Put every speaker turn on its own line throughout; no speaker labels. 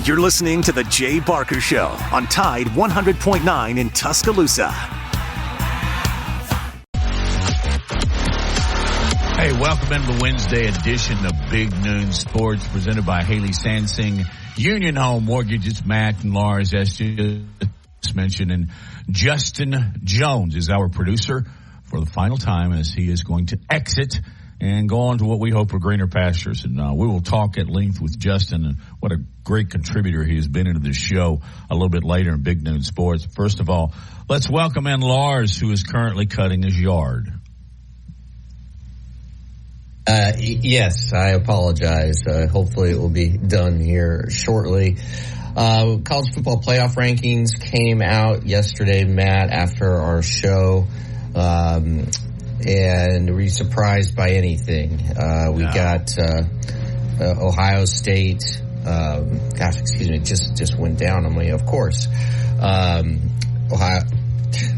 You're listening to The Jay Barker Show on Tide 100.9 in Tuscaloosa.
Hey, welcome into the Wednesday edition of Big Noon Sports presented by Haley Sansing, Union Home Mortgages, Matt and Lars, as just mentioned. And Justin Jones is our producer for the final time as he is going to exit and go on to what we hope are greener pastures. And we will talk at length with Justin and what a great contributor he has been into this show a little bit later in Big Noon Sports. First of all, let's welcome in Lars, who is currently cutting his yard.
Yes, I apologize. Hopefully it will be done here shortly. College football playoff rankings came out yesterday, Matt, after our show. And were you surprised by anything? We got Ohio State. Just went down on me. Of course, Ohio.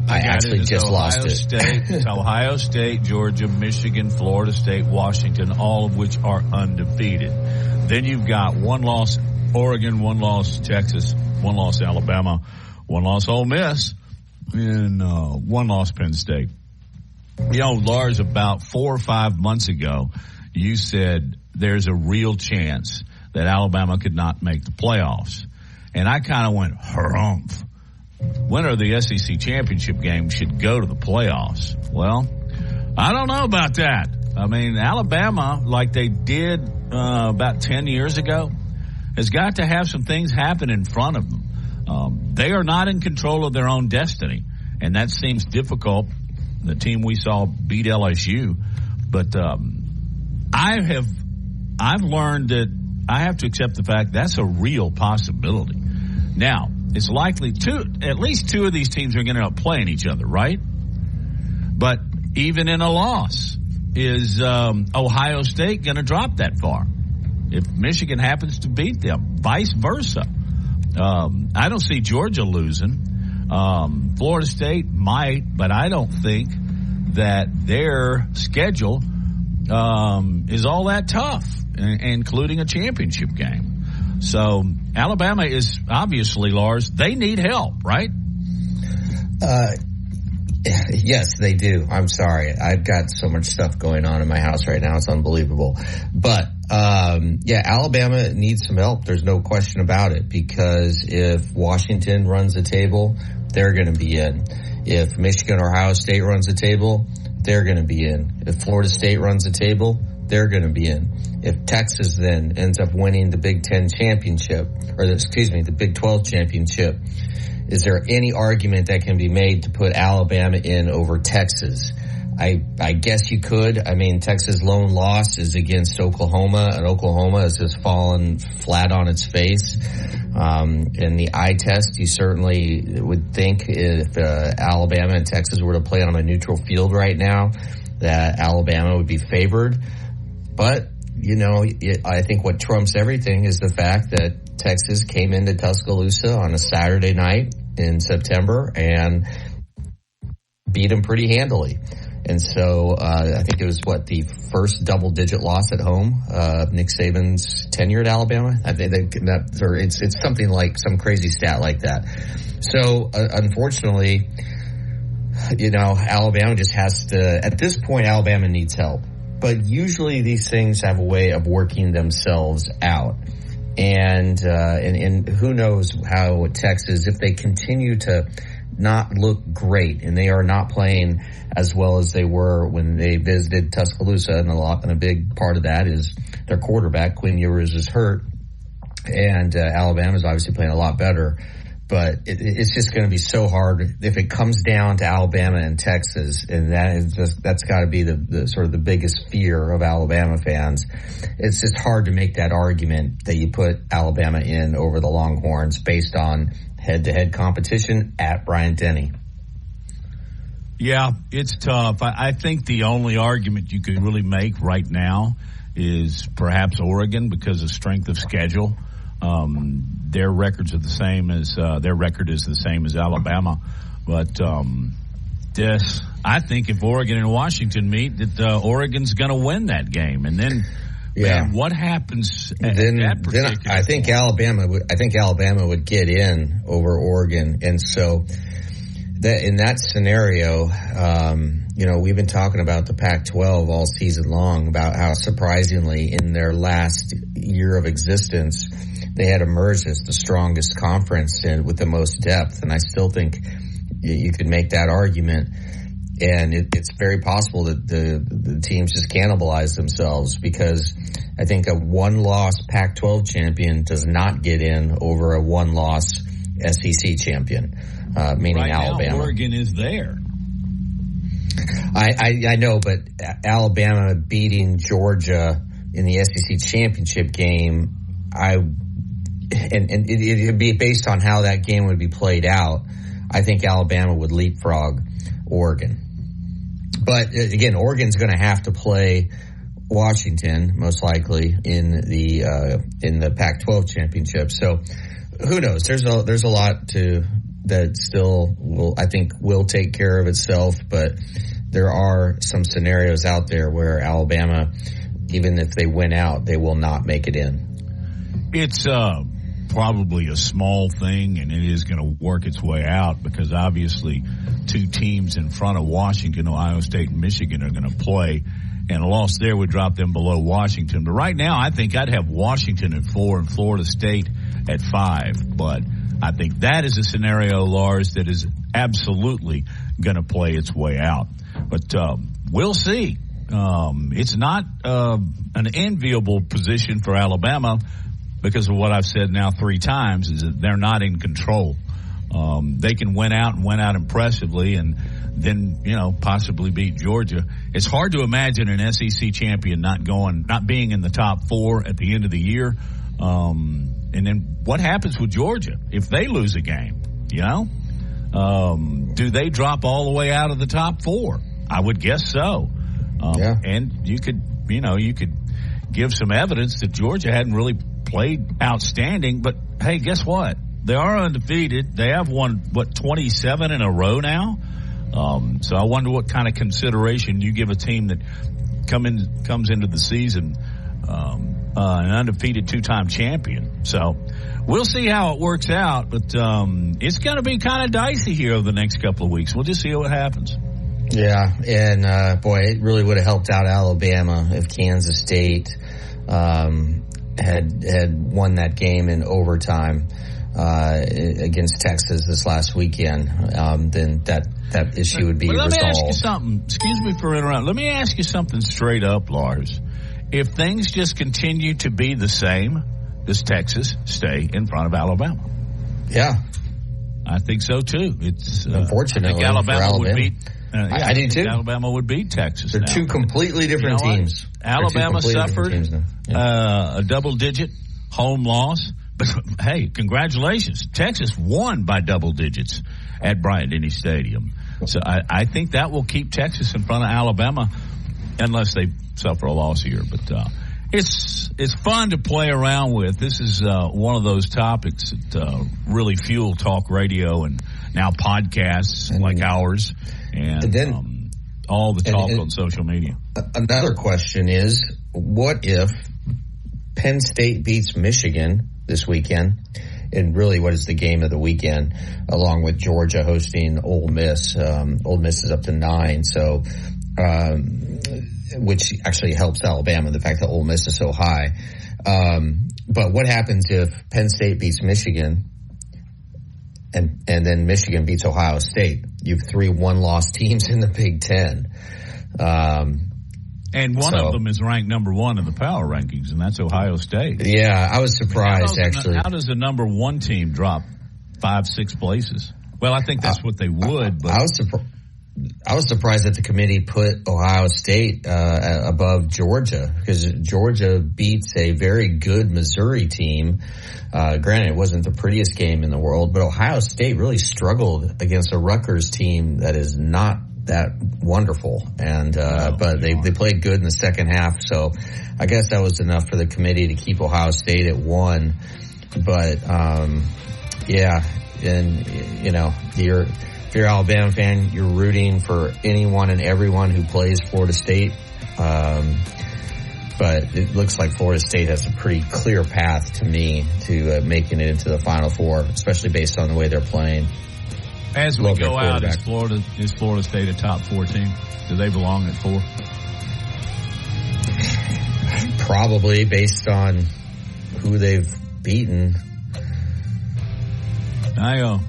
I actually just lost it.
It's Ohio State, Georgia, Michigan, Florida State, Washington, all of which are undefeated. Then you've got one loss Oregon, one loss Texas, one loss Alabama, one loss Ole Miss, and one loss Penn State. You know, Lars, about 4 or 5 months ago, you said there's a real chance that Alabama could not make the playoffs. And I kind of went, harumph. Winner of the SEC championship game should go to the playoffs. Well, I don't know about that. I mean, Alabama, like they did about 10 years ago, has got to have some things happen in front of them. They are not in control of their own destiny, and that seems difficult. The team we saw beat LSU, but I've learned that I have to accept the fact that's a real possibility. Now, it's likely at least two of these teams are going to end up playing each other, right? But even in a loss, is Ohio State going to drop that far? If Michigan happens to beat them, vice versa. I don't see Georgia losing. Florida State might, but I don't think that their schedule is all that tough, including a championship game. So Alabama is obviously, Lars, they need help, right?
Yes, they do. I'm sorry. I've got so much stuff going on in my house right now. It's unbelievable. But, Alabama needs some help. There's no question about it, because if Washington runs the table, they're going to be in. If Michigan or Ohio State runs the table, they're going to be in. If Florida State runs the table, they're going to be in. If Texas then ends up winning the Big Ten championship, the Big 12 championship, is there any argument that can be made to put Alabama in over Texas? I guess you could. I mean, Texas' lone loss is against Oklahoma, and Oklahoma has just fallen flat on its face. In the eye test, you certainly would think if Alabama and Texas were to play on a neutral field right now, that Alabama would be favored. But, you know, I think what trumps everything is the fact that Texas came into Tuscaloosa on a Saturday night in September and beat them pretty handily. And so I think it was, the first double-digit loss at home of Nick Saban's tenure at Alabama. I think it's something like some crazy stat like that. So, unfortunately, you know, Alabama just has to – at this point, Alabama needs help. But usually these things have a way of working themselves out. And who knows how Texas, if they continue to not look great, and they are not playing as well as they were when they visited Tuscaloosa, and a big part of that is their quarterback, Quinn Ewers, is hurt, and Alabama's obviously playing a lot better. But it's just going to be so hard if it comes down to Alabama and Texas, and that's got to be the sort of the biggest fear of Alabama fans. It's just hard to make that argument that you put Alabama in over the Longhorns based on head-to-head competition at Bryant-Denny.
Yeah, it's tough. I think the only argument you could really make right now is perhaps Oregon because of strength of schedule. Their records are the same as their record is the same as Alabama, but I think if Oregon and Washington meet, that Oregon's going to win that game, and then
Yeah.
Man, what happens at
then
that particular
I think Alabama would get in over Oregon. And so that in that scenario, we've been talking about the Pac-12 all season long about how surprisingly in their last year of existence, they had emerged as the strongest conference and with the most depth. And I still think you could make that argument. And it's very possible that the teams just cannibalize themselves, because I think a one-loss Pac-12 champion does not get in over a one-loss SEC champion, meaning
right
Alabama.
Now, Oregon is there.
I know, but Alabama beating Georgia in the SEC championship game, it'd be based on how that game would be played out. I think Alabama would leapfrog Oregon. But again, Oregon's going to have to play Washington most likely in the Pac-12 championship. So who knows? There's a lot that still will take care of itself. But there are some scenarios out there where Alabama, even if they win out, they will not make it in.
It's probably a small thing, and it is going to work its way out, because obviously two teams in front of Washington, Ohio State and Michigan, are going to play, and a loss there would drop them below Washington. But right now, I think I'd have Washington at 4 and Florida State at 5. But I think that is a scenario, Lars, that is absolutely going to play its way out. But we'll see. It's not an enviable position for Alabama, because of what I've said now 3 times, is that they're not in control. They can win out impressively, and then, possibly beat Georgia. It's hard to imagine an SEC champion not being in the top 4 at the end of the year. And then what happens with Georgia if they lose a game? Do they drop all the way out of the top 4? I would guess so.
Yeah.
And you could give some evidence that Georgia hadn't really played outstanding, but hey, guess what? They are undefeated. They have won 27 in a row now. So I wonder what kind of consideration you give a team that comes into the season an undefeated 2-time champion. So we'll see how it works out, but it's going to be kind of dicey here over the next couple of weeks. We'll just see what happens.
Yeah, and it really would have helped out Alabama if Kansas State had won that game in overtime against Texas this last weekend. Then that issue would be resolved.
Let me ask you something. Excuse me for interrupting. Let me ask you something straight up, Lars. If things just continue to be the same, does Texas stay in front of Alabama?
Yeah,
I think so too. It's
unfortunately
I think Alabama would beat.
I do too.
Alabama would beat Texas.
They're two completely different teams.
Alabama suffered a double-digit home loss, but hey, congratulations! Texas won by double digits at Bryant-Denny Stadium. So I think that will keep Texas in front of Alabama, unless they suffer a loss here. But it's fun to play around with. This is one of those topics that really fuel talk radio and now podcasts like ours. And then all the talk on social media.
Another question is, what if Penn State beats Michigan this weekend? And really, what is the game of the weekend, along with Georgia hosting Ole Miss? Ole Miss is up to 9, so which actually helps Alabama, the fact that Ole Miss is so high. But what happens if Penn State beats Michigan and then Michigan beats Ohio State? You have 3 one-loss teams in the Big Ten.
And one of them is ranked number 1 in the power rankings, and that's Ohio State.
Yeah, I was surprised, actually.
How does the number 1 team drop 5-6 places? Well, I think that's what they would. But
I was surprised that the committee put Ohio State above Georgia, because Georgia beats a very good Missouri team. Granted, it wasn't the prettiest game in the world, but Ohio State really struggled against a Rutgers team that is not that wonderful. And but they played good in the second half, so I guess that was enough for the committee to keep Ohio State at 1. But yeah, and if you're an Alabama fan, you're rooting for anyone and everyone who plays Florida State. But it looks like Florida State has a pretty clear path to me to making it into the Final Four, especially based on the way they're playing.
As we go out, is Florida State a top 4 team? Do they belong at 4?
Probably, based on who they've beaten.
I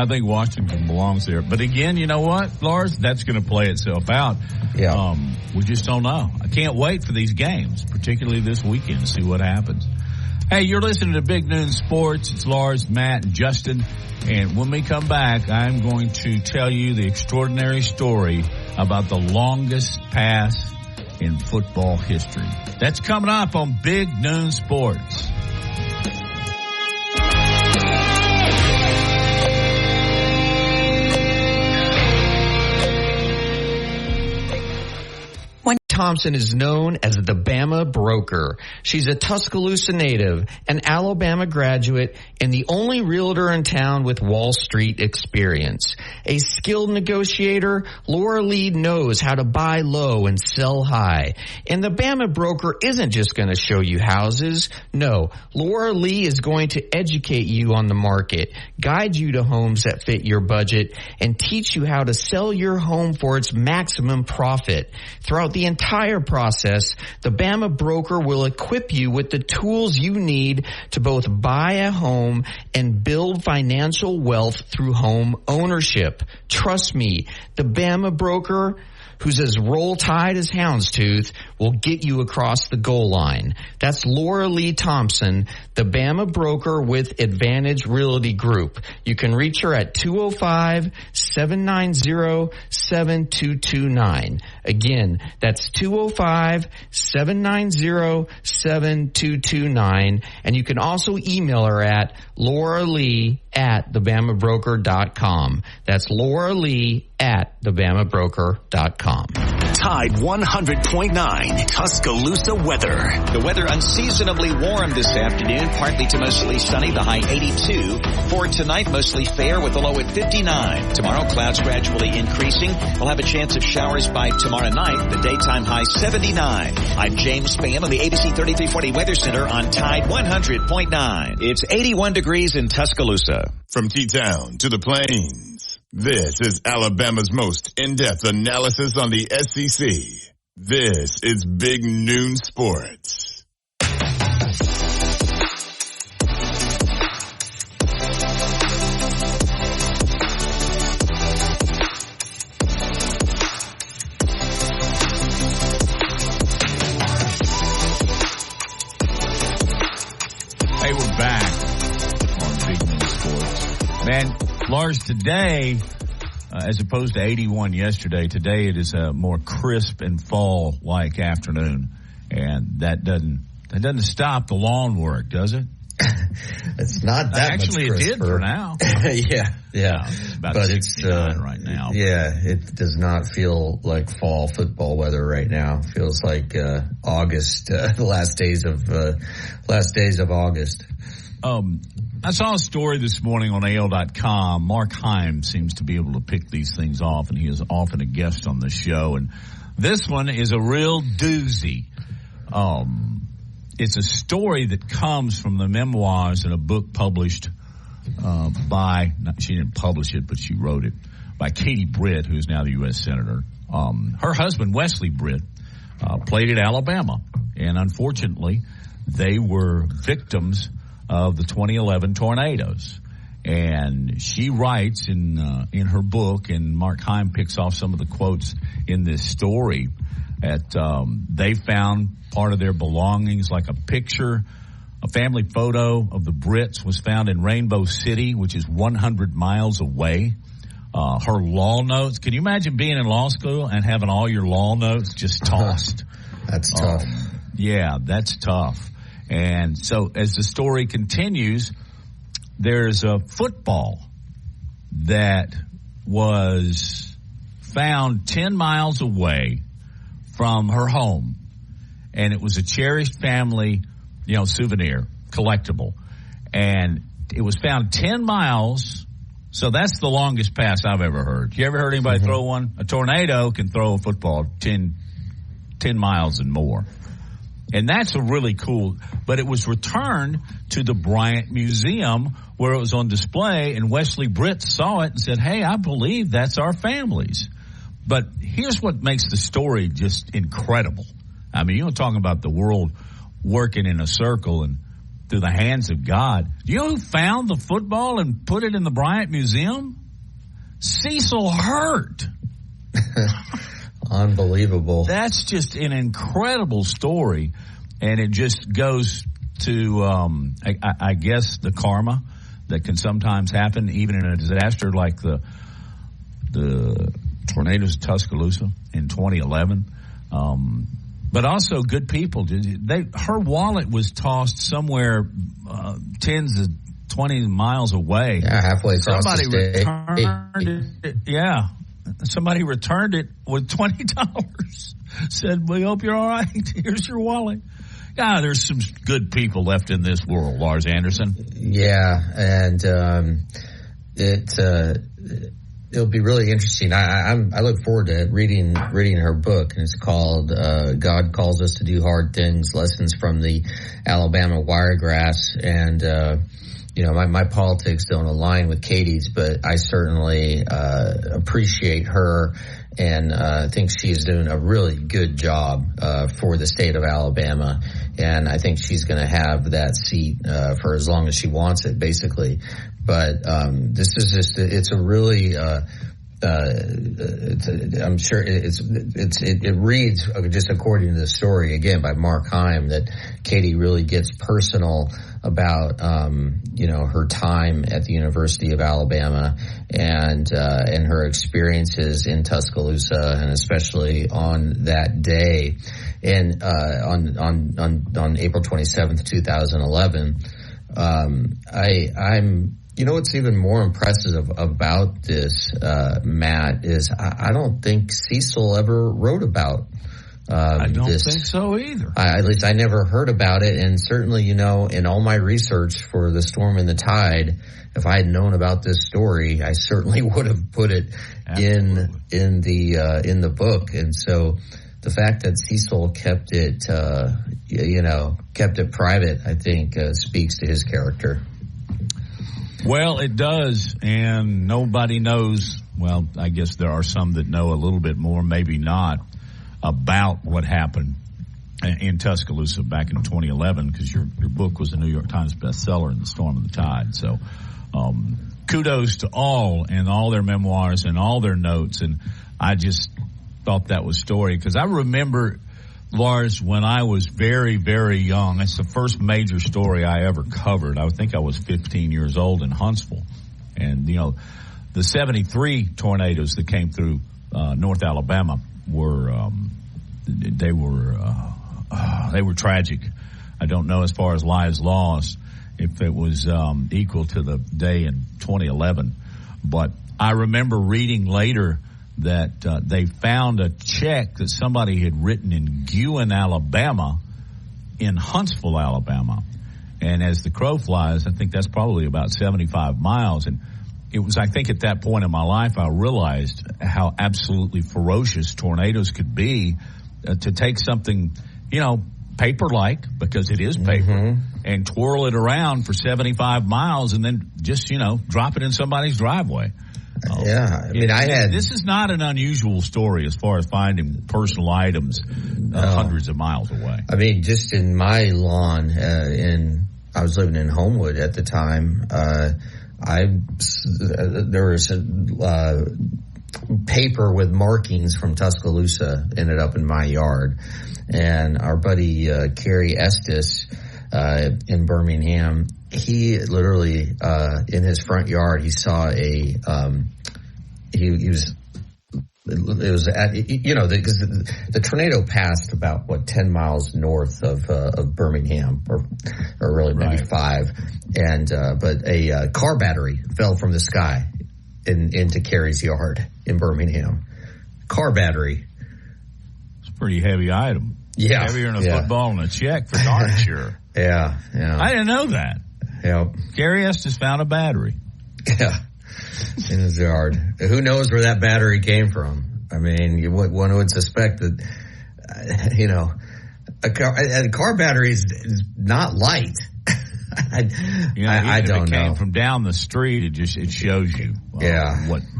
think Washington belongs there. But again, you know what, Lars? That's going to play itself out.
Yeah.
We just don't know. I can't wait for these games, particularly this weekend, to see what happens. Hey, you're listening to Big Noon Sports. It's Lars, Matt, and Justin. And when we come back, I'm going to tell you the extraordinary story about the longest pass in football history. That's coming up on Big Noon Sports.
Thompson is known as the Bama Broker. She's a Tuscaloosa native, an Alabama graduate, and the only realtor in town with Wall Street experience. A skilled negotiator, Laura Lee knows how to buy low and sell high. And the Bama Broker isn't just going to show you houses. No, Laura Lee is going to educate you on the market, guide you to homes that fit your budget, and teach you how to sell your home for its maximum profit. Throughout the entire process, the Bama Broker will equip you with the tools you need to both buy a home and build financial wealth through home ownership. Trust me, the Bama Broker, who's as roll tide as houndstooth, will get you across the goal line. That's Laura Lee Thompson, the Bama Broker with Advantage Realty Group. You can reach her at 205-790-7229. Again, that's 205-790-7229. And you can also email her at lauralee@thebamabroker.com. That's Laura Lee @thebamabroker.com.
Tide 100.9 Tuscaloosa weather.
The weather unseasonably warm this afternoon, partly to mostly sunny, the high 82. For tonight, mostly fair with the low at 59. Tomorrow, clouds gradually increasing. We'll have a chance of showers by tomorrow night, the daytime high 79. I'm James Spann on the ABC 3340 Weather Center on Tide 100.9. It's 81 degrees in Tuscaloosa.
From T-Town to the Plains, this is Alabama's most in-depth analysis on the SEC. This is Big Noon Sports.
Hey, we're back on Big Noon Sports. Man, Lars, today, as opposed to 81 yesterday, today it is a more crisp and fall-like afternoon, and that doesn't stop the lawn work, does it?
It's not that
actually
much
it did for now.
yeah.
It's about
but
69 right now.
Yeah, it does not feel like fall football weather right now. It feels like August, the last days of August.
I saw a story this morning on AL.com. Mark Heim seems to be able to pick these things off, and he is often a guest on the show. And this one is a real doozy. It's a story that comes from the memoirs in a book published she didn't publish it, but she wrote it, by Katie Britt, who is now the U.S. Senator. Her husband, Wesley Britt, played at Alabama, and unfortunately, they were victims of the 2011 tornadoes. And she writes in her book, and Mark Heim picks off some of the quotes in this story, that they found part of their belongings, like a picture, a family photo of the Brits was found in Rainbow City, which is 100 miles away. Her law notes. Can you imagine being in law school and having all your law notes just tossed?
That's tough.
Yeah, that's tough. And so as the story continues, there's a football that was found 10 miles away from her home. And it was a cherished family, souvenir, collectible. And it was found 10 miles. So that's the longest pass I've ever heard. You ever heard anybody throw one? A tornado can throw a football 10 miles and more. And that's a really cool, but it was returned to the Bryant Museum where it was on display, and Wesley Britt saw it and said, hey, I believe that's our families. But here's what makes the story just incredible. I mean, you're talking about the world working in a circle and through the hands of God. Do you know who found the football and put it in the Bryant Museum? Cecil Hurt.
Unbelievable.
That's just an incredible story, and it just goes to, I guess, the karma that can sometimes happen, even in a disaster like the tornadoes of Tuscaloosa in 2011. But also good people. Her wallet was tossed somewhere tens of 20 miles away.
Yeah, halfway across the state.
Returned it. Yeah. Somebody returned it with $20. Said, we hope you're all right. Here's your wallet. Yeah, there's some good people left in this world, Lars Anderson.
Yeah, and it'll be really interesting. I look forward to reading her book, and it's called God Calls Us to Do Hard Things, Lessons from the Alabama Wiregrass. And my politics don't align with Katie's, but I certainly appreciate her and think she's doing a really good job for the state of Alabama. And I think she's going to have that seat for as long as she wants it, basically. But this is just—it's a really. I'm sure it reads just according to the story again by Mark Heim that Katie really gets personal about her time at the University of Alabama and her experiences in Tuscaloosa, and especially on that day and on April 27th, 2011. I'm what's even more impressive about this, Matt, is I don't think Cecil ever wrote about
I don't think so either.
At least I never heard about it. And certainly, in all my research for The Storm in the Tide, if I had known about this story, I certainly would have put it in the book. And so the fact that Cecil kept it private, I think speaks to his character.
Well, it does, and nobody knows. Well, I guess there are some that know a little bit more, maybe not, about what happened in Tuscaloosa back in 2011, because your book was a New York Times bestseller in The Storm in the Tide. So kudos to all and all their memoirs and all their notes. And I just thought that was story, because I remember, Lars, when I was very, very young, it's the first major story I ever covered. I think I was 15 years old in Huntsville. And, the 73 tornadoes that came through North Alabama were tragic. I don't know as far as lives lost if it was equal to the day in 2011. But I remember reading later that they found a check that somebody had written in Guin, Alabama, in Huntsville, Alabama. And as the crow flies, I think that's probably about 75 miles. And it was, I think, at that point in my life, I realized how absolutely ferocious tornadoes could be, to take something, paper-like, because it is paper, and twirl it around for 75 miles and then just, drop it in somebody's driveway.
Yeah, I mean,
this is not an unusual story as far as finding personal items hundreds of miles away.
I mean, just in my lawn, I was living in Homewood at the time. There was paper with markings from Tuscaloosa ended up in my yard, and our buddy Kerry Estes in Birmingham, he literally in his front yard, he saw because the tornado passed about 10 miles north of Birmingham, or really maybe 5, and but a car battery fell from the sky into Kerry's yard in Birmingham. Car battery.
It's a pretty heavy item.
Yeah,
heavier than a football and a check, for darn sure.
Yeah.
I didn't know that.
Yep.
Gary Estes found a battery.
Yeah, in his yard. Who knows where that battery came from? I mean, one would suspect that, a car battery is not light. I don't know.
Came from down the street. It shows you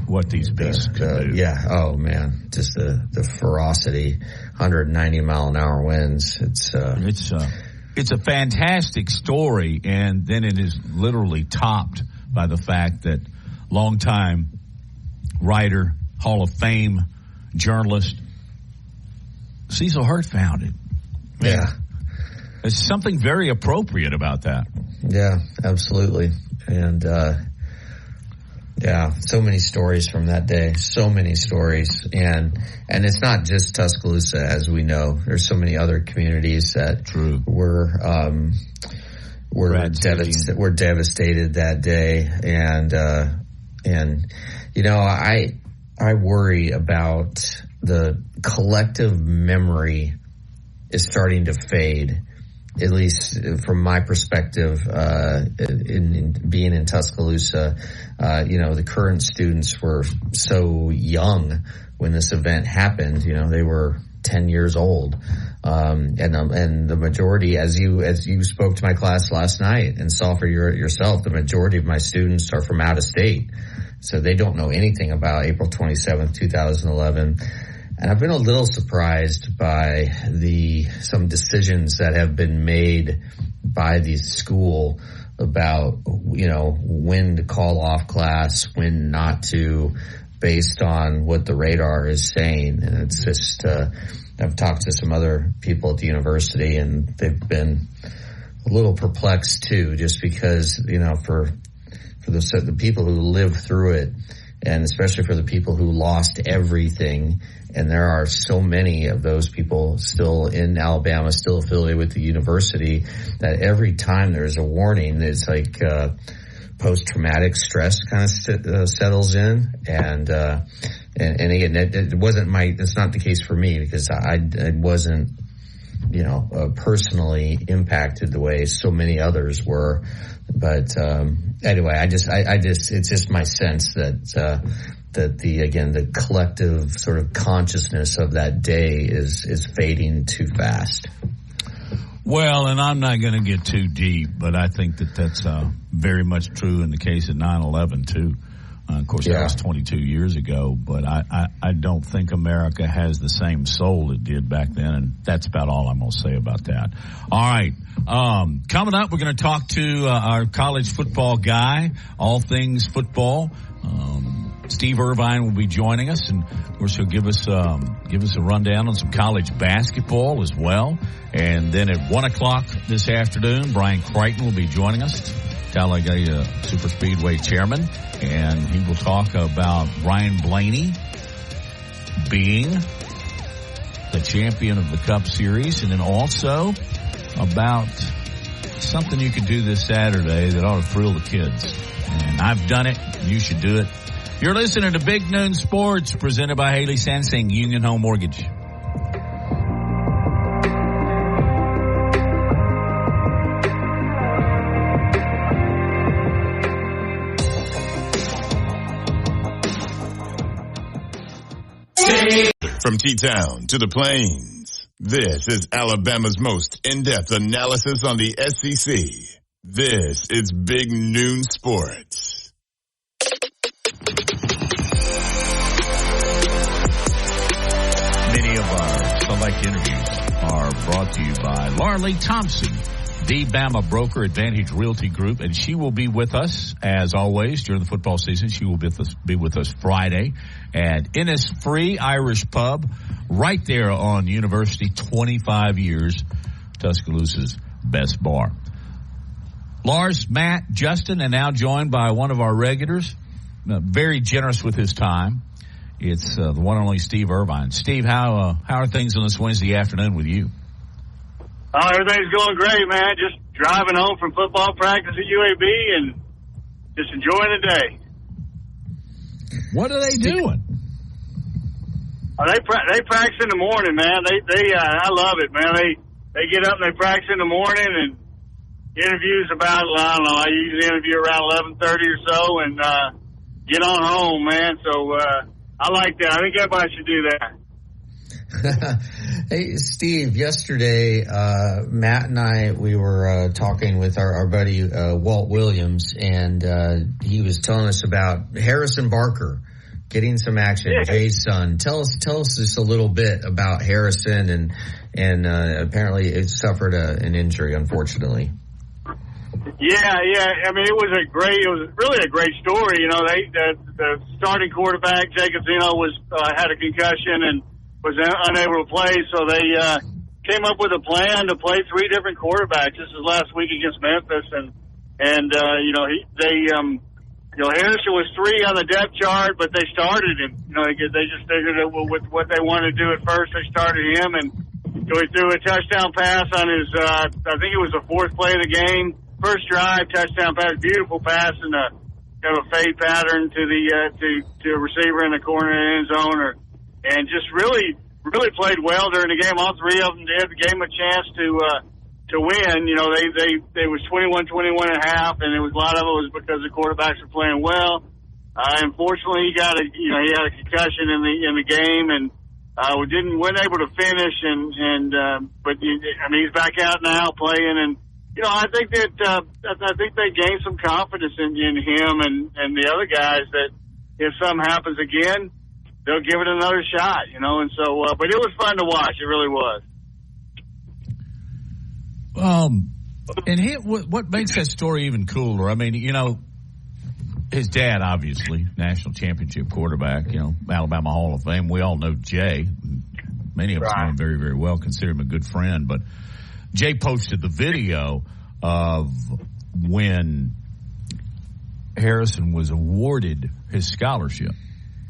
what these beasts can do.
Yeah. Oh man, just the ferocity, 190 mile an hour winds. It's
a fantastic story, and then it is literally topped by the fact that longtime writer, Hall of Fame journalist Cecil Hurt found it.
Yeah.
There's something very appropriate about that.
Yeah, absolutely. And, so many stories from that day. So many stories. And it's not just Tuscaloosa, as we know. There's so many other communities that were devastated that day. And you know, I worry about the collective memory is starting to fade, at least from my perspective, in being in Tuscaloosa. The current students were so young when this event happened. You know, they were 10 years old. And the majority, as you spoke to my class last night and saw for yourself, the majority of my students are from out of state. So they don't know anything about April 27th, 2011. And I've been a little surprised by some decisions that have been made by the school about, when to call off class, when not to, based on what the radar is saying. And it's just, I've talked to some other people at the university, and they've been a little perplexed too, just because, for the people who lived through it, and especially for the people who lost everything. And there are so many of those people still in Alabama, still affiliated with the university, that every time there's a warning, it's like post-traumatic stress kind of settles in. And again, it's not the case for me, because I wasn't, personally impacted the way so many others were. But anyway, it's just my sense that the collective sort of consciousness of that day is fading too fast.
Well, and I'm not going to get too deep, but I think that's very much true in the case of 9/11 too. Of course, that was 22 years ago, but I don't think America has the same soul it did back then, and that's about all I'm going to say about that. All right. Coming up, we're going to talk to our college football guy, all things football. Steve Irvine will be joining us, and of course he'll give us a rundown on some college basketball as well. And then at 1 o'clock this afternoon, Brian Crichton will be joining us, Talladega Super Speedway chairman, and he will talk about Ryan Blaney being the champion of the Cup Series, and then also about something you can do this Saturday that ought to thrill the kids. And I've done it. You should do it. You're listening to Big Noon Sports, presented by Haley Sansing, Union Home Mortgage.
From T-Town to the Plains, this is Alabama's most in-depth analysis on the SEC. This is Big Noon Sports.
Many of our select interviews are brought to you by Larley Thompson, the Bama broker, Advantage Realty Group, and she will be with us, as always, during the football season. She will be with us Friday at Innisfree Irish Pub, right there on University, 25 years, Tuscaloosa's best bar. Lars, Matt, Justin, and now joined by one of our regulars, very generous with his time. It's the one and only Steve Irvine. Steve, how are things on this Wednesday afternoon with you?
Oh, everything's going great, man. Just driving home from football practice at UAB and just enjoying the day.
What are they doing?
Oh, they practice in the morning, man. I love it, man. They get up and they practice in the morning, and interviews about, I don't know, I usually interview around 11:30 or so, and get on home, man. So I like that. I think everybody should do that.
Hey, Steve, yesterday, Matt and I, we were talking with our buddy Walt Williams, and he was telling us about Harrison Barker getting some action, Jay's son. Tell us just a little bit about Harrison, and apparently it suffered an injury, unfortunately.
Yeah. I mean, it was really a great story. You know, the starting quarterback, Jacob Zeno, had a concussion and was unable to play, so they came up with a plan to play three different quarterbacks. This is last week against Memphis, and Harrison was 3 on the depth chart, but they started him. You know, they just figured that with what they wanted to do at first, they started him, and he threw a touchdown pass on his, I think it was the 4th play of the game. First drive, touchdown pass, beautiful pass, and kind of a fade pattern to a receiver in the corner of the end zone, and just really played well during the game. All three of them did. Gave them a chance to win. You know, they was 21-21 at half, and a lot of it was because the quarterbacks were playing well. Unfortunately, he had a concussion in the game, and wasn't able to finish. But he's back out now playing, and you know, I think they gained some confidence in him and the other guys that if something happens again, they'll give it another shot. You know, and so but it was fun to watch. It really was.
And what makes that story even cooler? I mean, you know, his dad, obviously, national championship quarterback, you know, Alabama Hall of Fame. We all know Jay. Many of us know him very, very well, consider him a good friend. But Jay posted the video of when Harrison was awarded his scholarship,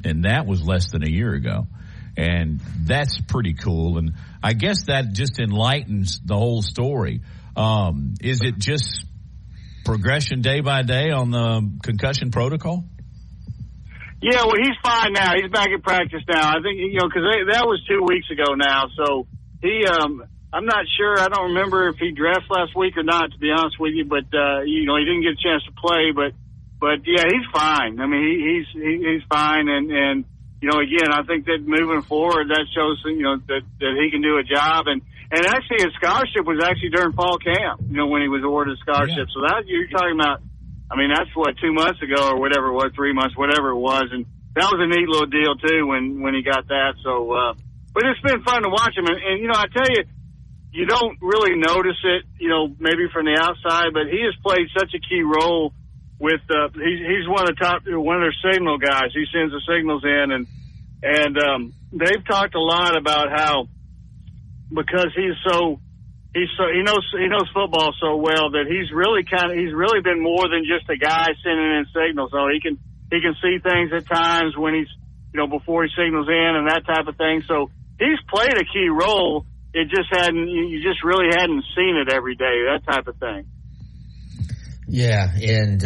and that was less than a year ago. And that's pretty cool. And I guess that just enlightens the whole story. Is it just progression day by day on the concussion protocol?
Yeah, well, he's fine now. He's back at practice now. I think, you know, because that was 2 weeks ago now. So he, I'm not sure. I don't remember if he dressed last week or not, to be honest with you. But, you know, he didn't get a chance to play. But yeah, he's fine. I mean, he's fine. And, you know, again, I think that moving forward, that shows, you know, that he can do a job. And actually his scholarship was actually during fall camp, you know, when he was awarded a scholarship. Yeah. So that you're talking about, I mean, that's 2 months ago or whatever it was, 3 months, whatever it was. And that was a neat little deal too when he got that. So, but it's been fun to watch him. And you know, I tell you, you don't really notice it, you know, maybe from the outside, but he has played such a key role with, he's one of their signal guys. He sends the signals in and they've talked a lot about how, because he knows football so well that he's really been more than just a guy sending in signals. So he can see things at times when he's, you know, before he signals in and that type of thing. So he's played a key role. It just you just really hadn't seen it every day, that type of thing.
Yeah, and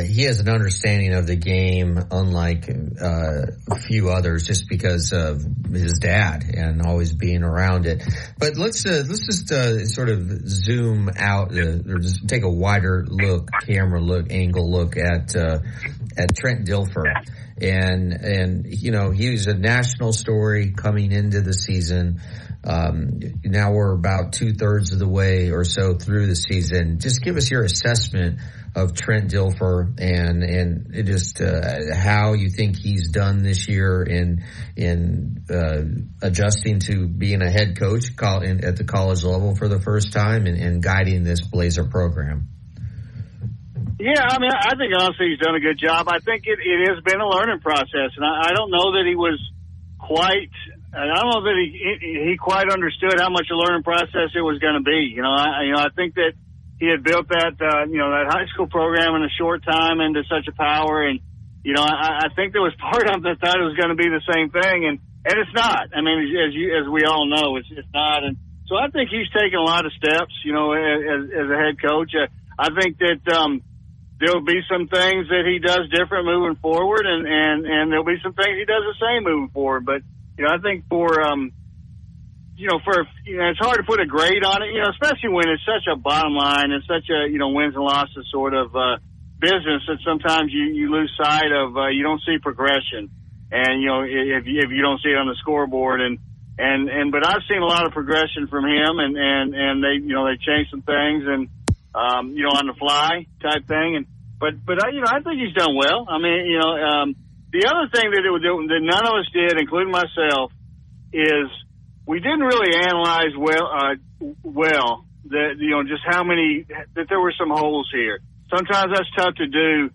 he has an understanding of the game unlike a few others, just because of his dad and always being around it. But let's just sort of zoom out, or just take a wider look, angle look at Trent Dilfer, and you know, he was a national story coming into the season. Now we're about 2/3 of the way or so through the season. Just give us your assessment of Trent Dilfer and just how you think he's done this year in adjusting to being a head coach at the college level for the first time and guiding this Blazer program.
Yeah, I mean, I think honestly he's done a good job. I think it has been a learning process, and I don't know that he was quite. I don't know that he quite understood how much a learning process it was going to be. You know, I think that he had built that that high school program in a short time into such a power, and you know, I think there was part of him that thought it was going to be the same thing, and it's not. I mean, as we all know, it's not. And so I think he's taken a lot of steps. You know, as a head coach, I think that there'll be some things that he does different moving forward, and there'll be some things he does the same moving forward, but. You know, I think it's hard to put a grade on it, you know, especially when it's such a bottom line and such a, you know, wins and losses sort of business that sometimes you lose sight of, you don't see progression. And, you know, if you don't see it on the scoreboard. And But I've seen a lot of progression from him, and they changed some things and on the fly type thing. But I think he's done well. I mean, the other thing that none of us did, including myself, is we didn't really analyze well that just how many, that there were some holes here. Sometimes that's tough to do,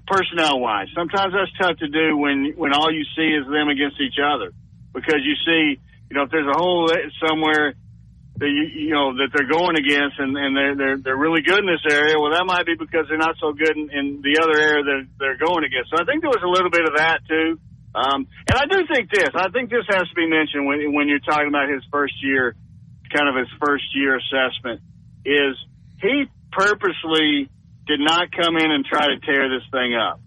personnel wise. Sometimes that's tough to do when all you see is them against each other, because you see, if there's a hole somewhere that that they're going against and they're really good in this area, well, that might be because they're not so good in the other area that they're going against. So I think there was a little bit of that too. And I do think this. I think this has to be mentioned when you're talking about his first year, kind of his first year assessment, is he purposely did not come in and try to tear this thing up.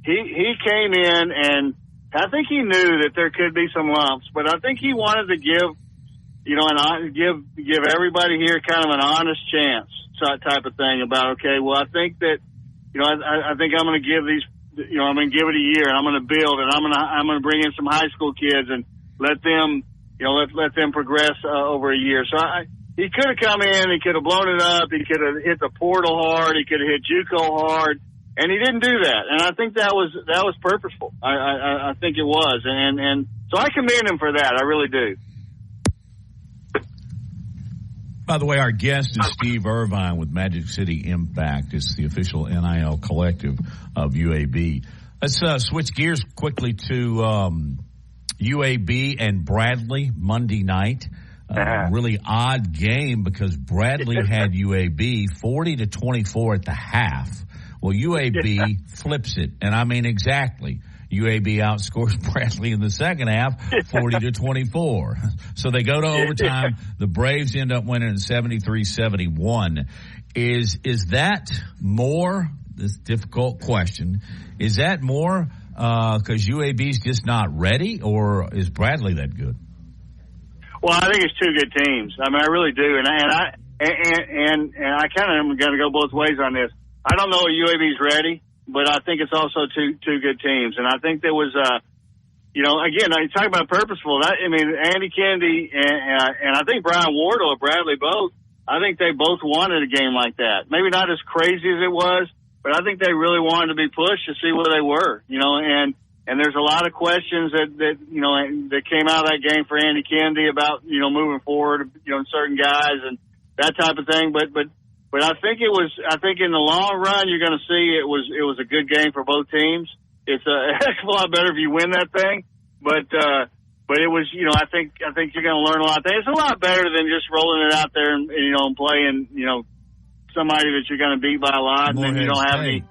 He came in, and I think he knew that there could be some lumps, but I think he wanted to give everybody here kind of an honest chance type of thing about, okay, well, I think that, I think I'm going to give these, I'm going to give it a year, and I'm going to build, and I'm going to bring in some high school kids and let them, let them progress over a year. So he could have come in, he could have blown it up, he could have hit the portal hard, he could have hit JUCO hard, and he didn't do that. And I think that was purposeful. I think it was, and so I commend him for that. I really do.
By the way, our guest is Steve Irvine with Magic City Impact. It's the official NIL collective of UAB. Let's switch gears quickly to UAB and Bradley Monday night. Really odd game because Bradley had UAB 40-24 at the half. Well, UAB flips it, and I mean exactly. UAB outscores Bradley in the second half, 40-24. So they go to overtime. The Braves end up winning 73-71. Is that more? This difficult question. Is that more because UAB's just not ready, or is Bradley that good?
Well, I think it's two good teams. I mean, I really do, and I kind of am going to go both ways on this. I don't know if UAB's ready, but I think it's also two good teams. And I think there was, again, you talk about purposeful. Andy Kennedy and I think Brian Wardle or Bradley both, I think they both wanted a game like that. Maybe not as crazy as it was, but I think they really wanted to be pushed to see where they were, and there's a lot of questions that came out of that game for Andy Kennedy about, moving forward, certain guys and that type of thing. But I think in the long run, you're going to see it was a good game for both teams. It's a heck of a lot better if you win that thing. But it was, I think you're going to learn a lot there. It's a lot better than just rolling it out there and playing, somebody that you're going to beat by a lot, and then you don't have any.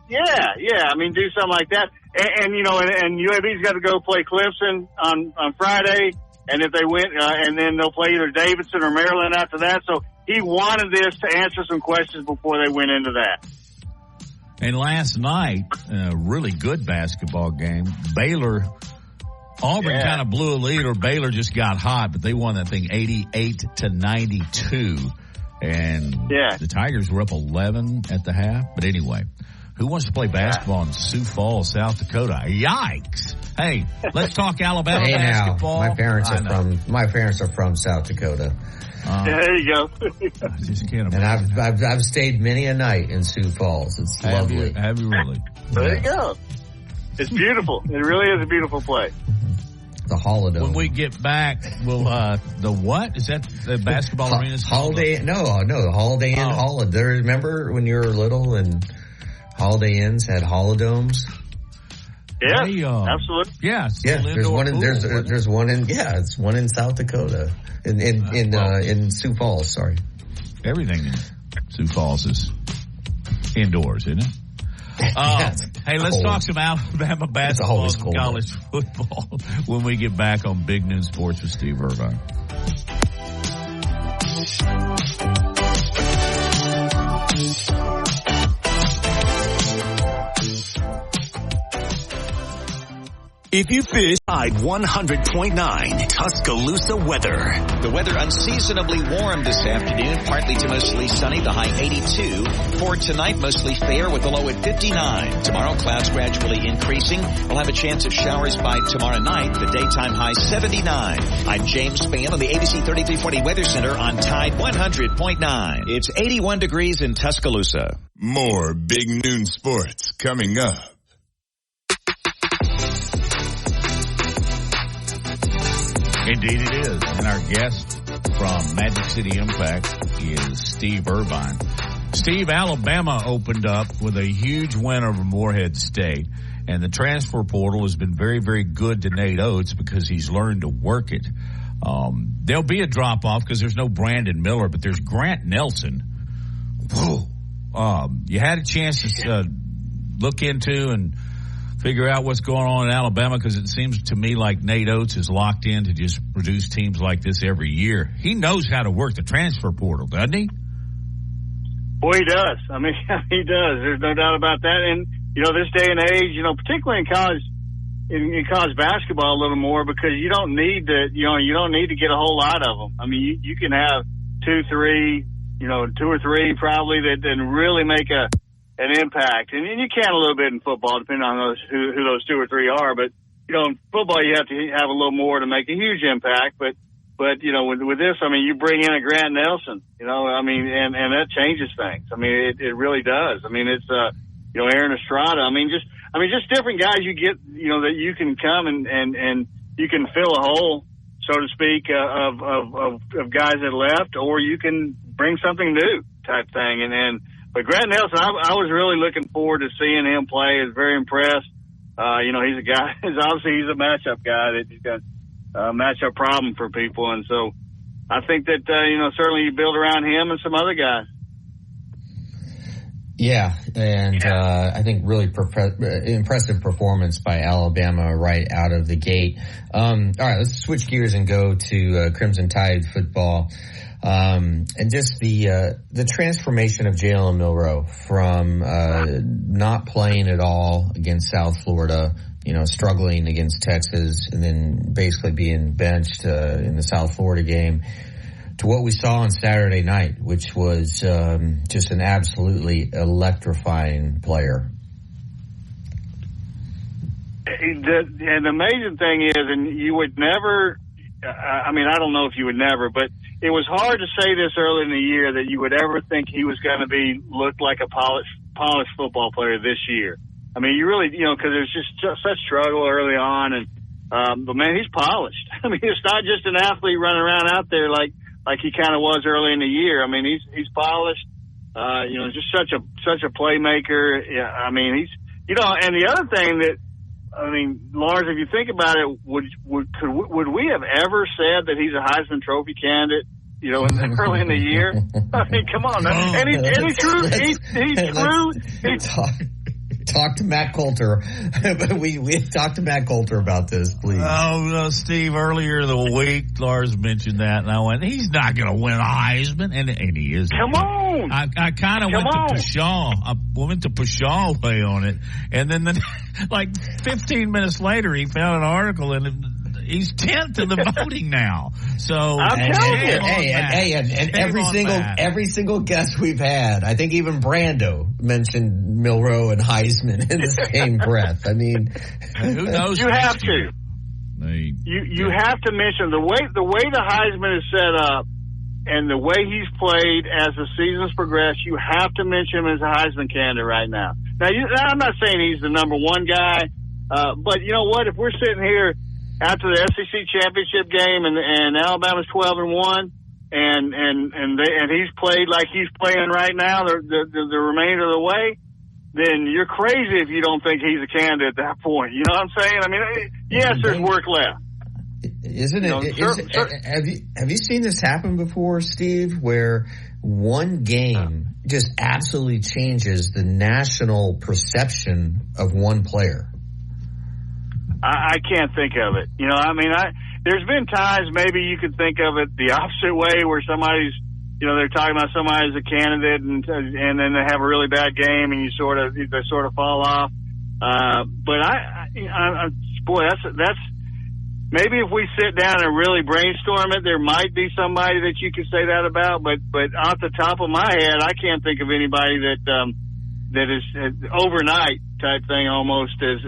Yeah. I mean, do something like that. And UAB's got to go play Clemson on Friday. And if they win, and then they'll play either Davidson or Maryland after that. So he wanted this to answer some questions before they went into that.
And last night, a really good basketball game. Auburn kind of blew a lead, or Baylor just got hot, but they won that thing 88-92. And the Tigers were up 11 at the half. But anyway, who wants to play basketball in Sioux Falls, South Dakota? Yikes! Hey, let's talk Alabama basketball.
Now, my parents are from South Dakota.
There you go.
I just can't imagine.
And I've stayed many a night in Sioux Falls. It's lovely.
Have you really?
There you go. It's beautiful. It really is a beautiful place.
The Holidome.
When we get back, we'll the what? Is that the basketball arena?
Holiday? No, the Holiday Inn. Holiday. Remember when you were little and Holiday Inns had holodomes?
Yeah, absolutely.
Yeah,
there's one in it's one in South Dakota, in Sioux Falls. Sorry,
everything in Sioux Falls is indoors, isn't it? Hey, let's talk some Alabama basketball and college football when we get back on Big Noon Sports with Steve Irvine.
If you fish, Tide 100.9 Tuscaloosa weather.
The weather unseasonably warm this afternoon, partly to mostly sunny, the high 82. For tonight, mostly fair with the low at 59. Tomorrow, clouds gradually increasing. We'll have a chance of showers by tomorrow night, the daytime high 79. I'm James Spann on the ABC 3340 Weather Center on Tide 100.9. It's 81 degrees in Tuscaloosa.
More Big Noon Sports coming up.
Indeed it is. And our guest from Magic City Impact is Steve Irvine. Steve, Alabama opened up with a huge win over Morehead State. And the transfer portal has been very, very good to Nate Oates because he's learned to work it. There'll be a drop-off because there's no Brandon Miller, but there's Grant Nelson. Whoa. You had a chance to look into and figure out what's going on in Alabama, because it seems to me like Nate Oates is locked in to just produce teams like this every year. He knows how to work the transfer portal, doesn't he?
Boy, he does. I mean, he does. There's no doubt about that. And, this day and age, particularly in college, in college basketball a little more, because you don't need to, you don't need to get a whole lot of them. I mean, you can have 2 or 3 probably that really make an impact. And you can a little bit in football, depending on who those 2 or 3 are. But, in football, you have to have a little more to make a huge impact. But with this, I mean, you bring in a Grant Nelson, and that changes things. I mean, it really does. I mean, it's, Aaron Estrada. I mean, just different guys you get, that you can come and you can fill a hole, so to speak, of guys that left, or you can bring something new type thing. But Grant Nelson, I was really looking forward to seeing him play. I was very impressed. He's a guy, obviously he's a matchup guy that he's got a matchup problem for people. And so I think that, certainly you build around him and some other guys.
Yeah, and I think really impressive performance by Alabama right out of the gate. All right, let's switch gears and go to Crimson Tide football. And just the transformation of Jalen Milroe from not playing at all against South Florida, struggling against Texas, and then basically being benched in the South Florida game, to what we saw on Saturday night, which was just an absolutely electrifying player.
And the amazing thing is, and you would never, I don't know if you would never, but it was hard to say this early in the year that you would ever think he was going to look like a polished football player this year. I mean, you really, because there's just such struggle early on, and but man, he's polished. I mean, it's not just an athlete running around out there like he kind of was early in the year. I mean, he's polished. Just such a playmaker. Yeah, I mean, he's, and the other thing that, Lars, if you think about it, would we have ever said that he's a Heisman Trophy candidate? Early in the year. I mean, come on. And he
Talk to Matt Coulter. we talked to Matt Coulter about this, please.
Oh, Steve, earlier the week, Lars mentioned that, and I went, he's not going to win a Heisman, and he is.
Come on.
I kind of went to Pshaw. I went to Pshaw way on it, and then like 15 minutes later, he found an article, and he's 10th in the voting now. So
I'm telling you,
and every single guest we've had, I think even Brando mentioned Milroe and Heisman in the same breath. I mean,
who knows?
You have to. You have to mention the way the Heisman is set up and the way he's played as the seasons progress. You have to mention him as a Heisman candidate right now. Now, I'm not saying he's the number one guy, but you know what? If we're sitting here after the SEC championship game and Alabama's 12-1, and he's played like he's playing right now the remainder of the way, then you're crazy if you don't think he's a candidate at that point. You know what I'm saying? I mean, yes, there's work left.
Isn't it? Have you seen this happen before, Steve, where one game just absolutely changes the national perception of one player?
I can't think of it. There's been times maybe you could think of it the opposite way, where somebody's, they're talking about somebody as a candidate and then they have a really bad game and they sort of fall off. But boy, that's maybe if we sit down and really brainstorm it, there might be somebody that you could say that about. But off the top of my head, I can't think of anybody that is overnight type thing almost as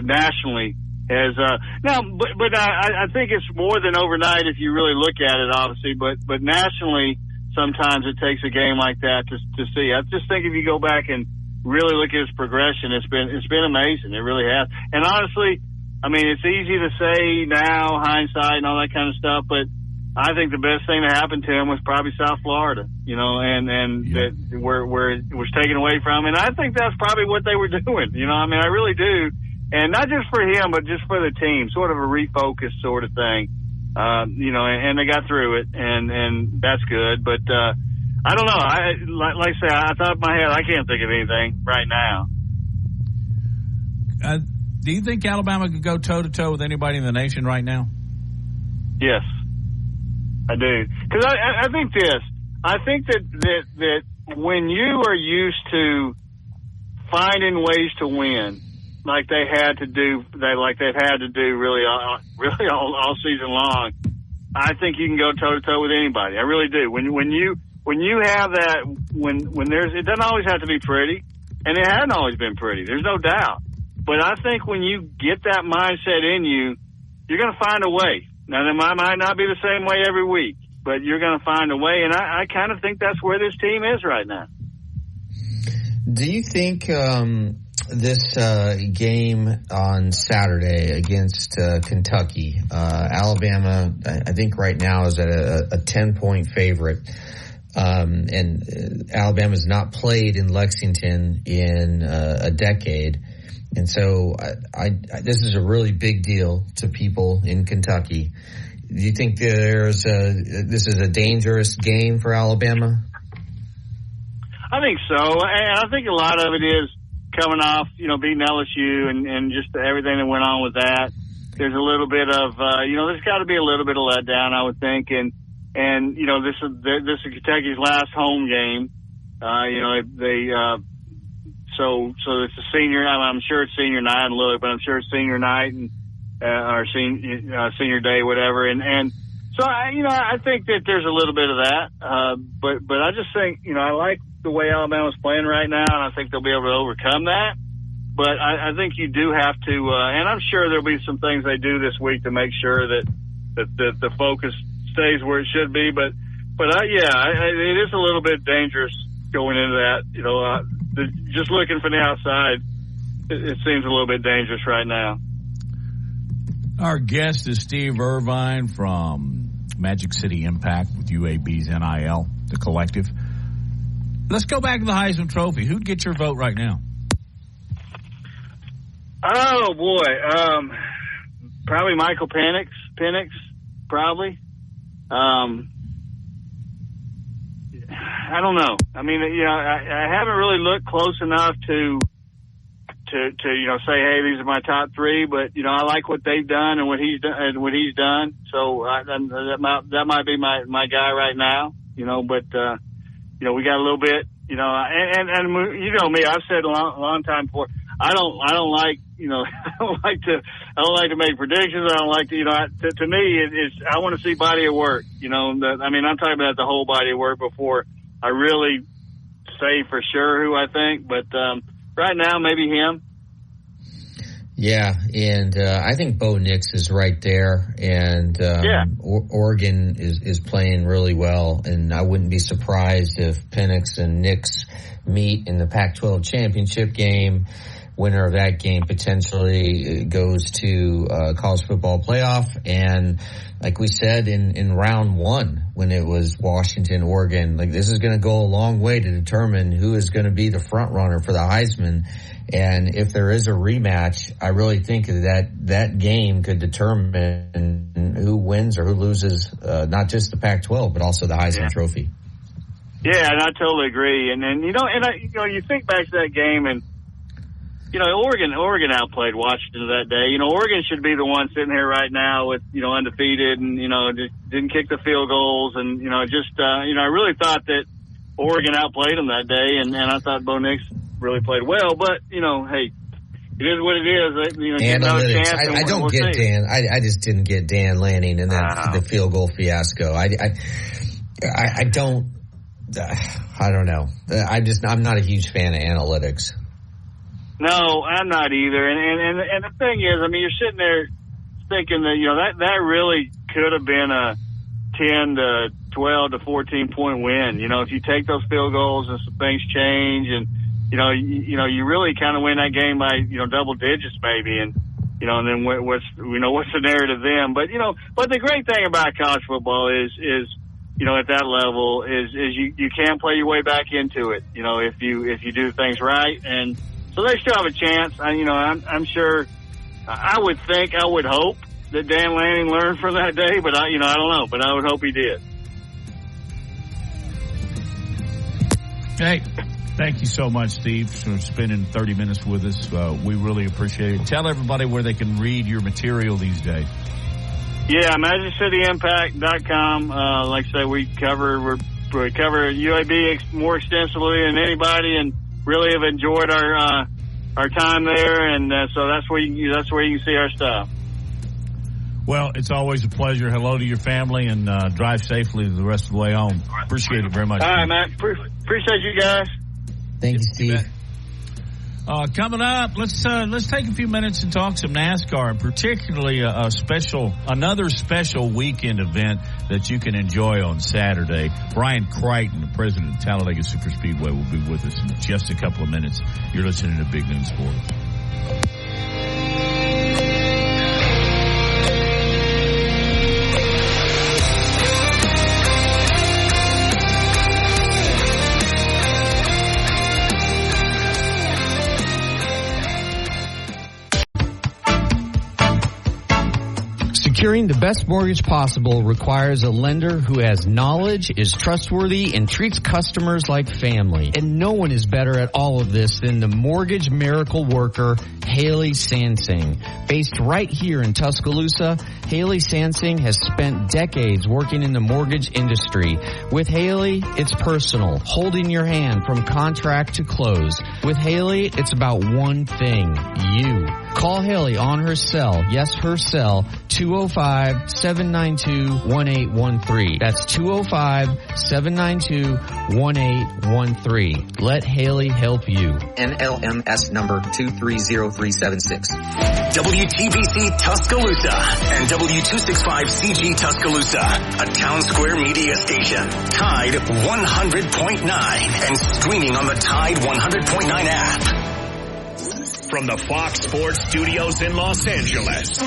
nationally as now. But I think it's more than overnight if you really look at it, obviously. But nationally, sometimes it takes a game like that to see. I just think if you go back and really look at his progression, it's been amazing. It really has. And honestly, I mean, it's easy to say now, hindsight and all that kind of stuff, but I think the best thing that happened to him was probably South Florida, that where it was taken away from. And I think that's probably what they were doing. I mean, I really do. And not just for him, but just for the team, sort of a refocus sort of thing. And they got through it, and that's good. But I don't know. Like I say, I thought in my head, I can't think of anything right now.
Do you think Alabama could go toe-to-toe with anybody in the nation right now?
Yes, I do. Because I think this. I think that when you are used to finding ways to win, like they've had to do really all season long, I think you can go toe-to-toe with anybody. I really do. When you have that, it doesn't always have to be pretty, and it hasn't always been pretty. There's no doubt. But I think when you get that mindset in you, you're going to find a way. Now, it might not be the same way every week, but you're going to find a way. And I kind of think that's where this team is right now.
Do you think this game on Saturday against Kentucky, Alabama, I think right now is at a 10-point favorite. And Alabama's not played in Lexington in a decade. And so this is a really big deal to people in Kentucky. Do you think this is a dangerous game for Alabama?
I think so. And I think a lot of it is coming off, beating LSU and just everything that went on with that. There's a little bit of, there's got to be a little bit of letdown, I would think. And this is Kentucky's last home game. So it's a senior. I'm sure it's senior night and look, but I'm sure it's senior night and or senior day, whatever. And so I think that there's a little bit of that. But I just think I like the way Alabama's playing right now, and I think they'll be able to overcome that. But I think you do have to, and I'm sure there'll be some things they do this week to make sure that the focus stays where it should be. But it is a little bit dangerous going into that. Just looking from the outside, it seems a little bit dangerous right now.
Our guest is Steve Irvine from Magic City Impact with UAB's NIL, the collective. Let's go back to the Heisman Trophy. Who'd get your vote right now?
Oh, boy. Probably Michael Penix, probably. I don't know. I mean, I haven't really looked close enough to say, hey, these are my top three. But I like what they've done and what he's done. So that might be my guy right now. But we got a little bit. And me. I've said a long time before. I don't like. I don't like to make predictions. I don't like to. To me, I want to see body of work. I'm talking about the whole body of work before I really say for sure who I think, but right now maybe him.
Yeah, and I think Bo Nix is right there, and Oregon is playing really well, and I wouldn't be surprised if Penix and Nix meet in the Pac-12 championship game. Winner of that game potentially goes to college football playoff. And like we said in round one, when it was Washington, Oregon, this is going to go a long way to determine who is going to be the front runner for the Heisman. And if there is a rematch, I really think that game could determine who wins or who loses, not just the Pac-12, but also the Heisman Trophy.
Yeah, and I totally agree. And you think back to that game and, Oregon outplayed Washington that day. Oregon should be the one sitting here right now with, undefeated and, just didn't kick the field goals. And, I really thought that Oregon outplayed them that day. And I thought Bo Nix really played well. But, hey, it is what it is. You know,
analytics. I don't get Dan. I just didn't get Dan Lanning and the field goal fiasco. I don't know. I'm not a huge fan of analytics.
No, I'm not either. And the thing is, I mean, you're sitting there thinking that, you know, that really could have been a 10 to 12 to 14 point win. You know, if you take those field goals and some things change, and you really kind of win that game by, you know, double digits maybe, and you know, and then what's the narrative then? But but the great thing about college football is you know, at that level is you can play your way back into it. You know, if you do things right, and so they still have a chance. I'm sure. I would hope that Dan Lanning learned from that day, but I don't know. But I would hope he did.
Hey, thank you so much, Steve, for spending 30 minutes with us. We really appreciate it. Tell everybody where they can read your material these days.
Yeah, MagicCityImpact.com. Like I say, we cover UAB more extensively than anybody, and really have enjoyed our time there, and so that's where you can see our stuff.
Well, it's always a pleasure. Hello to your family, and drive safely the rest of the way home. Appreciate it very much.
All right, Matt. Appreciate you guys.
Thank you, Steve.
Coming up, let's take a few minutes and talk some NASCAR, particularly another special weekend event that you can enjoy on Saturday. Brian Crichton, the president of Talladega Superspeedway, will be with us in just a couple of minutes. You're listening to Big Noon Sports.
Securing the best mortgage possible requires a lender who has knowledge, is trustworthy, and treats customers like family. And no one is better at all of this than the mortgage miracle worker, Haley Sansing. Based right here in Tuscaloosa, Haley Sansing has spent decades working in the mortgage industry. With Haley, it's personal, holding your hand from contract to close. With Haley, it's about one thing, you. Call Haley on her cell, yes, her cell, 205-792-1813. That's 205-792-1813. Let Haley help you.
NLMS number 230376.
WTBC Tuscaloosa and W265CG Tuscaloosa, a Town Square media station. Tide 100.9 and streaming on the Tide 100.9 app. From the Fox Sports Studios in Los Angeles,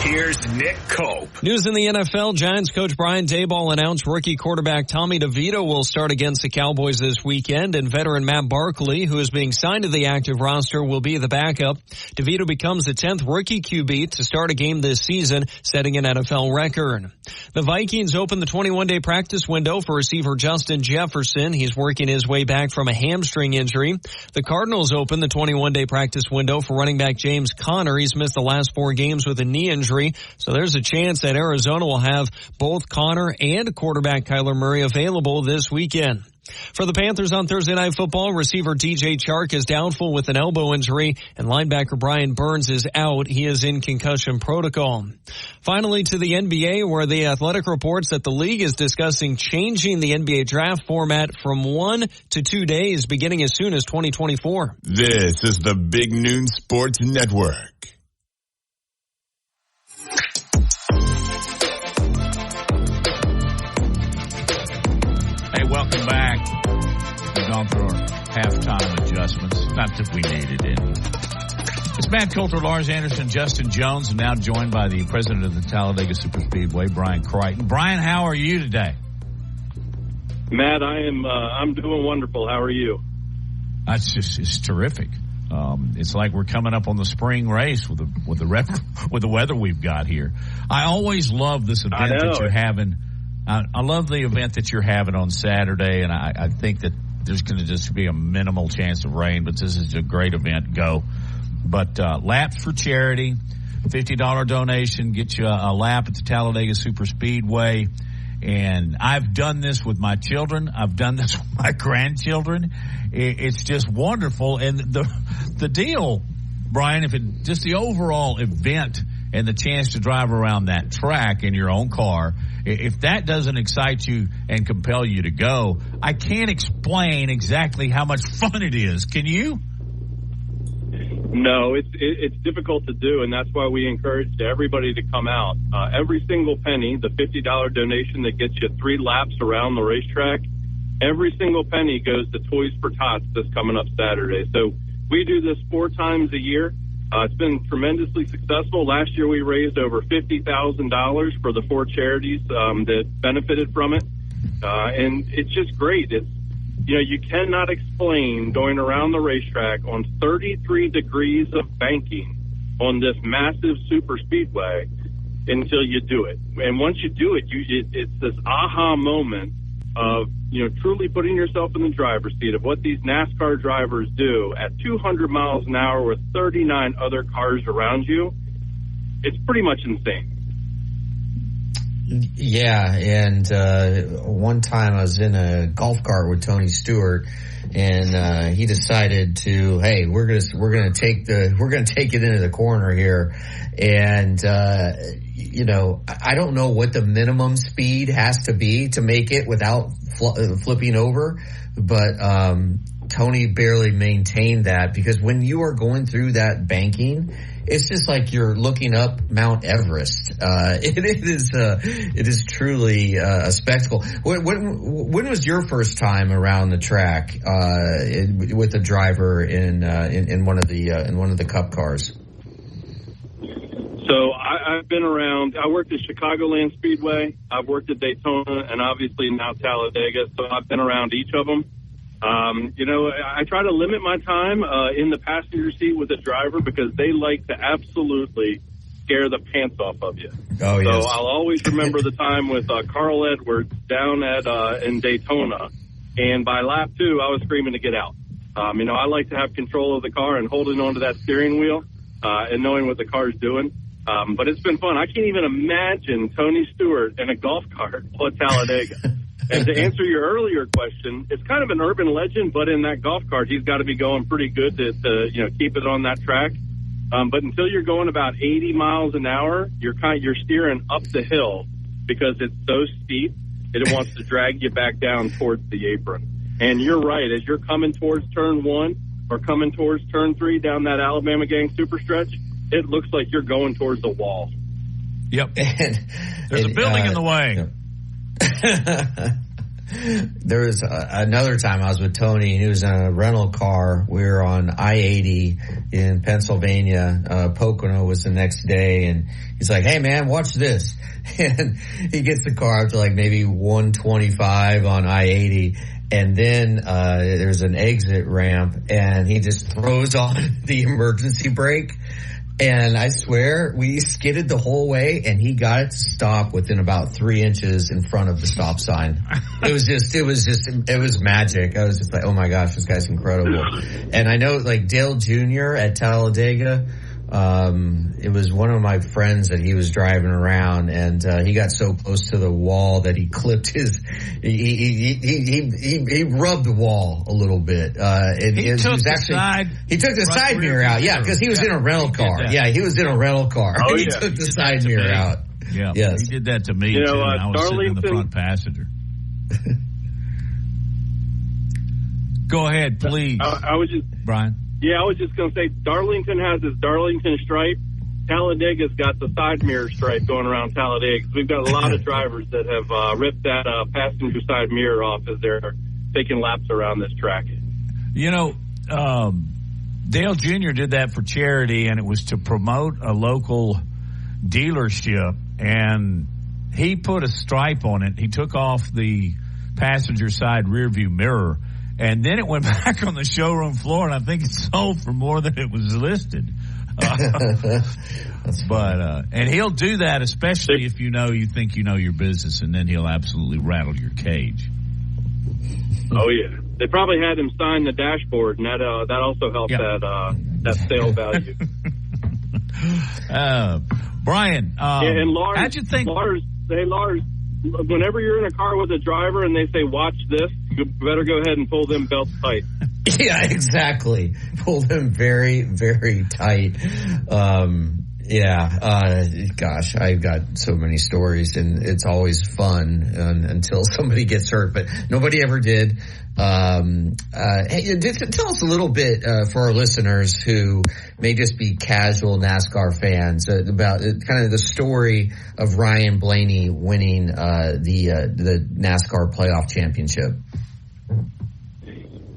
here's Nick Cope.
News in the NFL, Giants coach Brian Daboll announced rookie quarterback Tommy DeVito will start against the Cowboys this weekend, and veteran Matt Barkley, who is being signed to the active roster, will be the backup. DeVito becomes the 10th rookie QB to start a game this season, setting an NFL record. The Vikings opened the 21-day practice window for receiver Justin Jefferson. He's working his way back from a hamstring injury. The Cardinals opened the 21-day practice window for running back James Conner. He's missed the last 4 games with a knee injury, so there's a chance that Arizona will have both Conner and quarterback Kyler Murray available this weekend. For the Panthers on Thursday Night Football, receiver DJ Chark is doubtful with an elbow injury, and linebacker Brian Burns is out. He is in concussion protocol. Finally, to the NBA, where The Athletic reports that the league is discussing changing the NBA draft format from 1 to 2 days, beginning as soon as 2024.
This is the Big Noon Sports Network.
Hey, welcome back. We've gone through our halftime adjustments. Not that we needed any. It's Matt Coulter, Lars Anderson, Justin Jones, and now joined by the president of the Talladega Superspeedway, Brian Crichton. Brian, how are you today?
Matt, I'm doing wonderful. How are you?
It's terrific. It's like we're coming up on the spring race with the weather we've got here. I always love this event that you're having. I love the event that you're having on Saturday, and I think that there's going to just be a minimal chance of rain, but this is a great event. Go. But laps for charity, $50 donation, get you a lap at the Talladega Superspeedway. And I've done this with my children. I've done this with my grandchildren. It's just wonderful. And the deal, Brian, just the overall event and the chance to drive around that track in your own car, if that doesn't excite you and compel you to go, I can't explain exactly how much fun it is. Can you?
No, it's difficult to do, and that's why we encourage everybody to come out. Every single penny, the $50 donation that gets you 3 laps around the racetrack, every single penny goes to Toys for Tots this coming up Saturday. So we do this 4 times a year. It's been tremendously successful. Last year we raised over $50,000 for the 4 charities that benefited from it, and it's just great. You cannot explain going around the racetrack on 33 degrees of banking on this massive super speedway until you do it. And once you do it, it's this aha moment of, truly putting yourself in the driver's seat of what these NASCAR drivers do at 200 miles an hour with 39 other cars around you. It's pretty much insane.
Yeah, and one time I was in a golf cart with Tony Stewart, and he decided to, hey, we're gonna take it into the corner here, and I don't know what the minimum speed has to be to make it without flipping over, but Tony barely maintained that, because when you are going through that banking, it's just like you're looking up Mount Everest. It is truly a spectacle. When was your first time around the track with a driver in one of the Cup cars?
So I've been around. I worked at Chicagoland Speedway. I've worked at Daytona, and obviously now Talladega. So I've been around each of them. I try to limit my time in the passenger seat with the driver, because they like to absolutely scare the pants off of you.
Oh, yes.
So I'll always remember the time with Carl Edwards down in Daytona, and by lap 2, I was screaming to get out. I like to have control of the car and holding onto that steering wheel and knowing what the car's doing. But it's been fun. I can't even imagine Tony Stewart in a golf cart at Talladega. And to answer your earlier question, it's kind of an urban legend, but in that golf cart, he's got to be going pretty good to keep it on that track. But until you're going about 80 miles an hour, you're steering up the hill, because it's so steep that it wants to drag you back down towards the apron. And you're right, as you're coming towards turn 1 or coming towards turn 3 down that Alabama Gang super stretch, it looks like you're going towards the wall.
Yep. There's a building in the way.
There was another time I was with Tony, and he was in a rental car. We were on I-80 in Pennsylvania. Pocono was the next day, and he's like, hey man, watch this. And he gets the car up to like maybe 125 on I-80. And then there's an exit ramp, and he just throws on the emergency brake. And I swear, we skidded the whole way, and he got it to stop within about 3 inches in front of the stop sign. It was magic. I was just like, oh my gosh, this guy's incredible. And I know, like, Dale Jr. at Talladega, it was one of my friends that he was driving around, and he got so close to the wall that he clipped he rubbed the wall a little bit. He took the side mirror out. Yeah, because he was in a rental car. Yeah, he was in a rental car.
Oh,
he took the side mirror out.
Yeah,
yes.
He did that to me, too. I was sitting in the front passenger. Go ahead, please. Brian.
Yeah, I was just going to say, Darlington has his Darlington stripe. Talladega's got the side mirror stripe going around Talladega. We've got a lot of drivers that have ripped that passenger side mirror off as they're taking laps around this track.
Dale Jr. did that for charity, and it was to promote a local dealership, and he put a stripe on it. He took off the passenger side rear view mirror, and then it went back on the showroom floor, and I think it sold for more than it was listed. And he'll do that, especially if you think you know your business, and then he'll absolutely rattle your cage.
Oh yeah, they probably had him sign the dashboard, and that also helped that sale value.
Brian,
and Lars,
how'd you think?
Lars, whenever you're in a car with a driver and they say, watch this, you better go ahead and pull them belts tight.
Yeah, exactly. Pull them very, very tight. Gosh, I've got so many stories, and it's always fun until somebody gets hurt, but nobody ever did. Hey, tell us a little bit for our listeners who may just be casual NASCAR fans about kind of the story of Ryan Blaney winning the NASCAR playoff championship.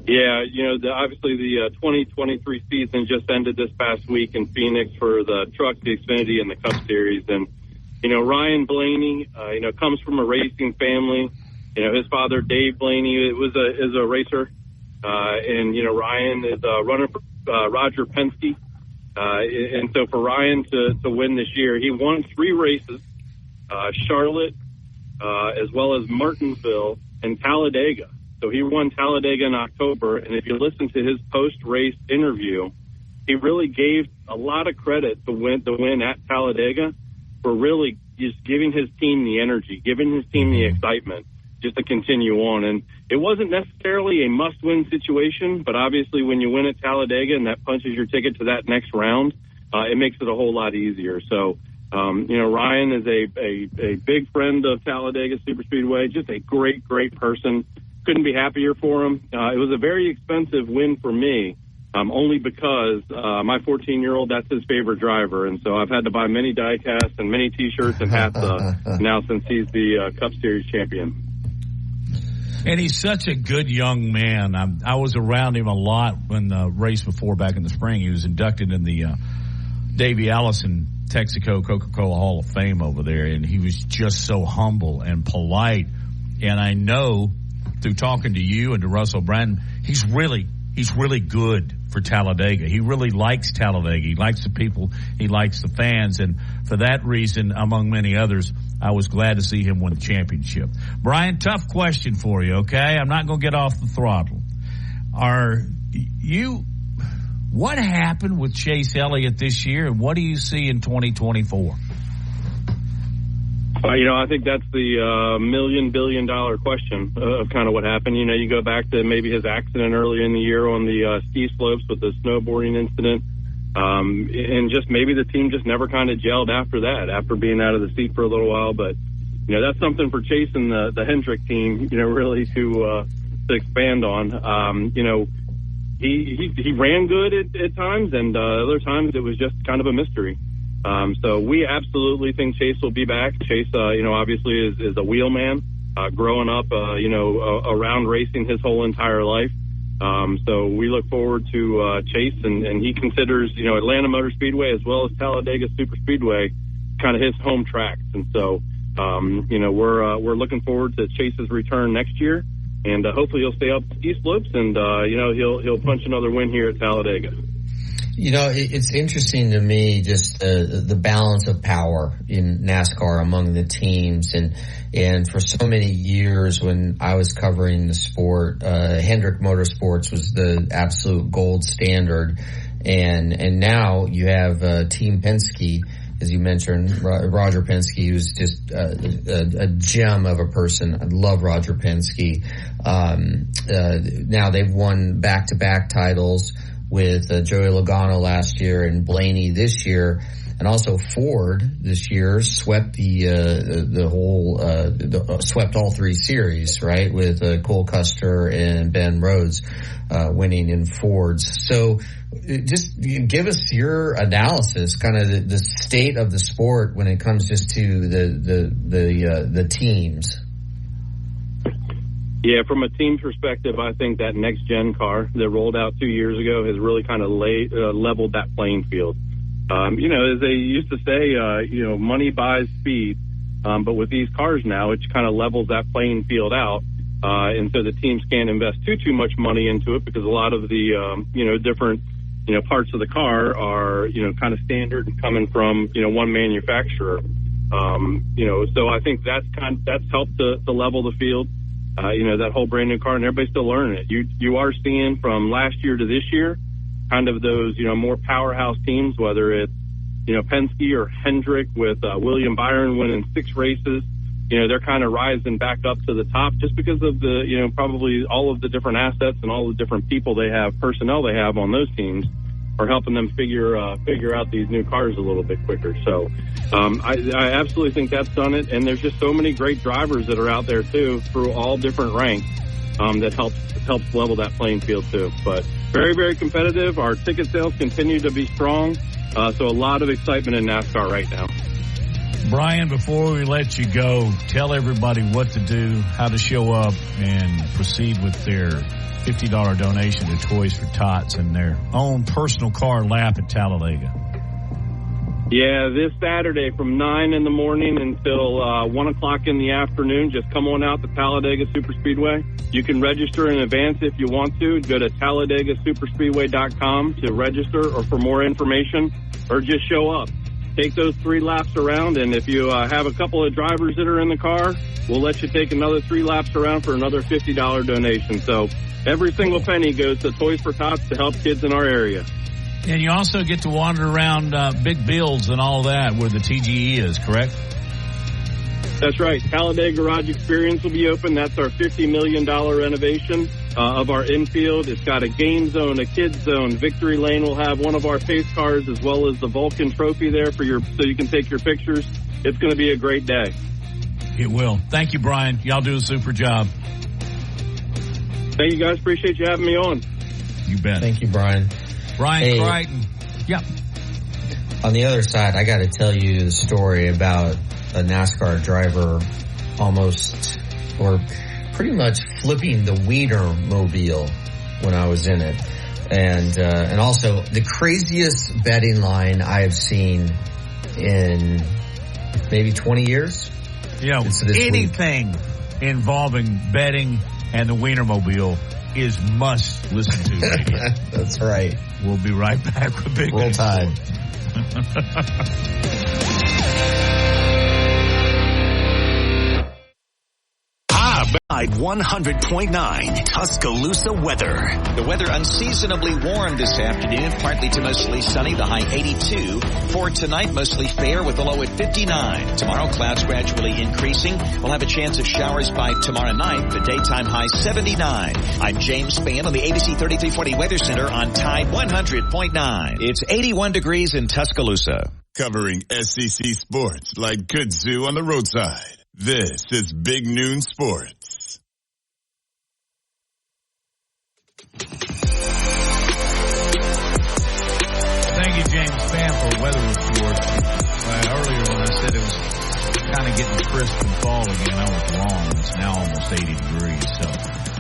Yeah, obviously the 2023 season just ended this past week in Phoenix for the Truck, the Xfinity, and the Cup Series. And, Ryan Blaney, comes from a racing family. His father, Dave Blaney, is a racer. And Ryan is a runner for Roger Penske. And so for Ryan to win this year, he won 3 races, Charlotte, as well as Martinsville and Talladega. So he won Talladega in October, and if you listen to his post-race interview, he really gave a lot of credit to win at Talladega for really just giving his team the energy, giving his team the excitement just to continue on. And it wasn't necessarily a must-win situation, but obviously when you win at Talladega and that punches your ticket to that next round, it makes it a whole lot easier. So, Ryan is a big friend of Talladega Superspeedway, just a great, great person. Couldn't be happier for him. It was a very expensive win for me, only because my 14-year-old, that's his favorite driver. And so I've had to buy many die-casts and many T-shirts and hats now since he's the Cup Series champion.
And he's such a good young man. I was around him a lot when the race before back in the spring. He was inducted in the Davey Allison Texaco Coca-Cola Hall of Fame over there, and he was just so humble and polite. And I know through talking to you and to Russell Brandon, he's really good for Talladega. He really likes Talladega. He likes the people. He likes the fans. And for that reason, among many others, I was glad to see him win the championship. Brian, tough question for you, okay? I'm not going to get off the throttle. What happened with Chase Elliott this year, and what do you see in 2024?
I think that's the $1 billion question of kind of what happened. You go back to maybe his accident earlier in the year on the ski slopes with the snowboarding incident. And just maybe the team just never kind of gelled after that, after being out of the seat for a little while. But, that's something for Chase and the Hendrick team, really to expand on. He ran good at times, and other times it was just kind of a mystery. So we absolutely think Chase will be back. Chase, obviously is a wheelman, growing up, around racing his whole entire life. So we look forward to Chase, and he considers, Atlanta Motor Speedway as well as Talladega Superspeedway kind of his home tracks. And so, we're looking forward to Chase's return next year, and hopefully he'll stay up the ski slopes, and he'll punch another win here at Talladega.
It's interesting to me just the balance of power in NASCAR among the teams, and for so many years when I was covering the sport, Hendrick Motorsports was the absolute gold standard, and now you have Team Penske, as you mentioned, Roger Penske, who's just a gem of a person. I love Roger Penske. Now they've won back-to-back titles with Joey Logano last year and Blaney this year, and also Ford this year swept swept all 3 series, right, with Cole Custer and Ben Rhodes winning in Fords. So just give us your analysis, kind of the state of the sport when it comes just to the teams.
Yeah, from a team perspective, I think that next-gen car that rolled out 2 years ago has really kind of leveled that playing field. As they used to say, money buys speed, but with these cars now, it kind of levels that playing field out, and so the teams can't invest too much money into it because a lot of the, different, parts of the car are, kind of standard and coming from, one manufacturer. So I think that's helped to level the field. That whole brand new car, and everybody's still learning it. You are seeing from last year to this year kind of those, more powerhouse teams, whether it's, Penske or Hendrick with William Byron winning 6 races, they're kind of rising back up to the top just because of the, probably all of the different assets and all the different people they have, personnel they have on those teams are helping them figure out these new cars a little bit quicker. So I absolutely think that's done it. And there's just so many great drivers that are out there too through all different ranks that helps level that playing field too. But very, very competitive. Our ticket sales continue to be strong. So a lot of excitement in NASCAR right now.
Brian, before we let you go, tell everybody what to do, how to show up, and proceed with their $50 donation to Toys for Tots and their own personal car lap at Talladega.
Yeah, this Saturday from 9 in the morning until 1 o'clock in the afternoon, just come on out to Talladega Superspeedway. You can register in advance if you want to. Go to TalladegaSuperspeedway.com to register or for more information, or just show up. Take those 3 laps around, and if you have a couple of drivers that are in the car, we'll let you take another 3 laps around for another $50 donation. So every single penny goes to Toys for Tots to help kids in our area.
And you also get to wander around Big Bill's and all that where the TGE is, correct?
That's right. Talladega Garage Experience will be open. That's our $50 million renovation of our infield. It's got a game zone, a kids zone. Victory Lane will have one of our pace cars as well as the Vulcan Trophy there so you can take your pictures. It's going to be a great day.
It will. Thank you, Brian. Y'all do a super job.
Thank you, guys. Appreciate you having me on.
You bet.
Thank you, Brian.
Brian Crichton. Yep.
On the other side, I got to tell you the story about a NASCAR driver almost or pretty much flipping the Wienermobile when I was in it. And also the craziest betting line I have seen in maybe 20 years.
Yeah, anything involving betting and the Wienermobile is must listen to radio.
That's right.
We'll be right back with Big
Roll Tide.
Tide 100.9 Tuscaloosa weather.
The weather unseasonably warm this afternoon, partly to mostly sunny, the high 82. For tonight, mostly fair with the low at 59. Tomorrow, clouds gradually increasing. We'll have a chance of showers by tomorrow night, the daytime high 79. I'm James Spann on the ABC 3340 Weather Center on Tide 100.9. It's 81 degrees in Tuscaloosa.
Covering SEC sports like kudzu on the roadside. This is Big Noon Sports.
Thank you, James Spann, for weather report. Earlier when I said it was kind of getting crisp and fall again, I was wrong. It's now almost 80 degrees. So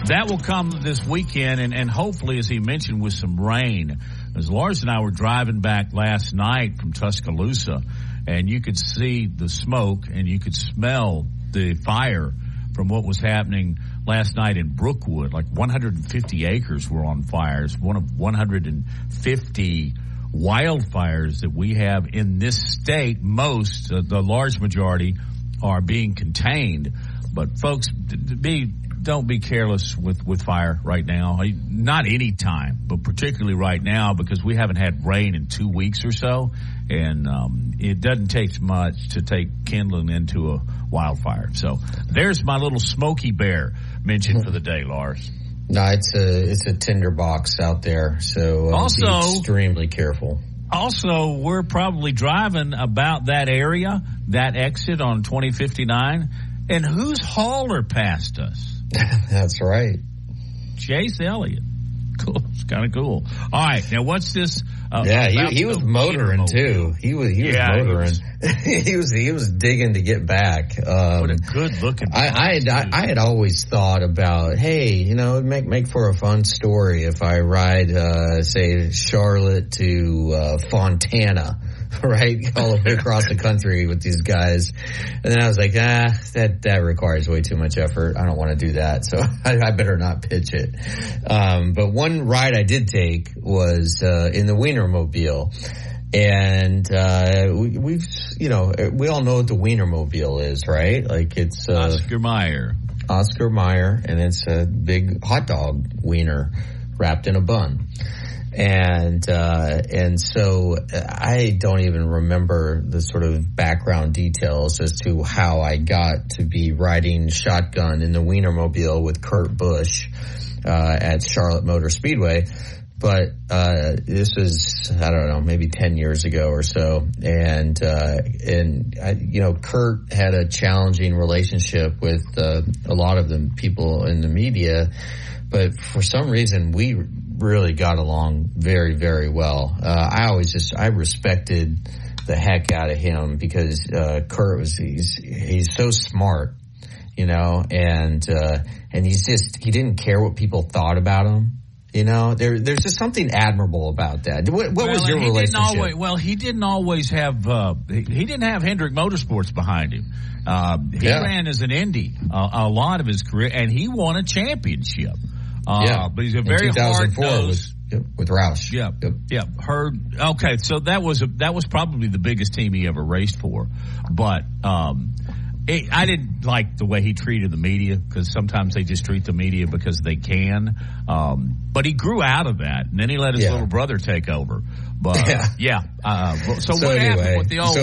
that will come this weekend, and hopefully, as he mentioned, with some rain. As Lars and I were driving back last night from Tuscaloosa, and you could see the smoke and you could smell the fire from what was happening last night in Brookwood. Like 150 acres were on fires, one of 150 wildfires that we have in this state. Most, the large majority, are being contained. But folks, don't be careless with fire right now. Not any time, but particularly right now, because we haven't had rain in 2 weeks or so, and it doesn't take much to take kindling into a wildfire. So there's my little Smokey Bear mention for the day, Lars.
No, it's a tinderbox out there, so
also
be extremely careful.
Also, we're probably driving about that area, that exit on 2059, and whose hauler passed us?
That's right.
Chase Elliott. Cool. It's kind of cool. All right. Now, what's this?
He was motoring too. He was motoring. He was digging to get back.
What a good looking.
I had always thought about, hey, it'd make for a fun story if I ride, say, Charlotte to Fontana. Right, all the way across the country with these guys, and then I was like, that requires way too much effort. I don't want to do that, so I better not pitch it. But one ride I did take was in the Wienermobile, and we all know what the Wienermobile is, right? Like it's
Oscar Mayer,
and it's a big hot dog wiener wrapped in a bun. And so I don't even remember the sort of background details as to how I got to be riding shotgun in the Wienermobile with Kurt Busch at Charlotte Motor Speedway. But this was, I don't know, maybe 10 years ago or so. And Kurt had a challenging relationship with a lot of the people in the media. But for some reason, we really got along very, very well. I respected the heck out of him because Kurt he's so smart, and he didn't care what people thought about him. There's just something admirable about that. What was your relationship?
He didn't always have, he didn't have Hendrick Motorsports behind him. He ran as an Indy a lot of his career, and he won a championship. But he's a very hard-nosed
with Roush.
Okay, so that was probably the biggest team he ever raced for. But I didn't like the way he treated the media, because sometimes they just treat the media because they can. But he grew out of that, and then he let his little brother take over. But so what happened with the old?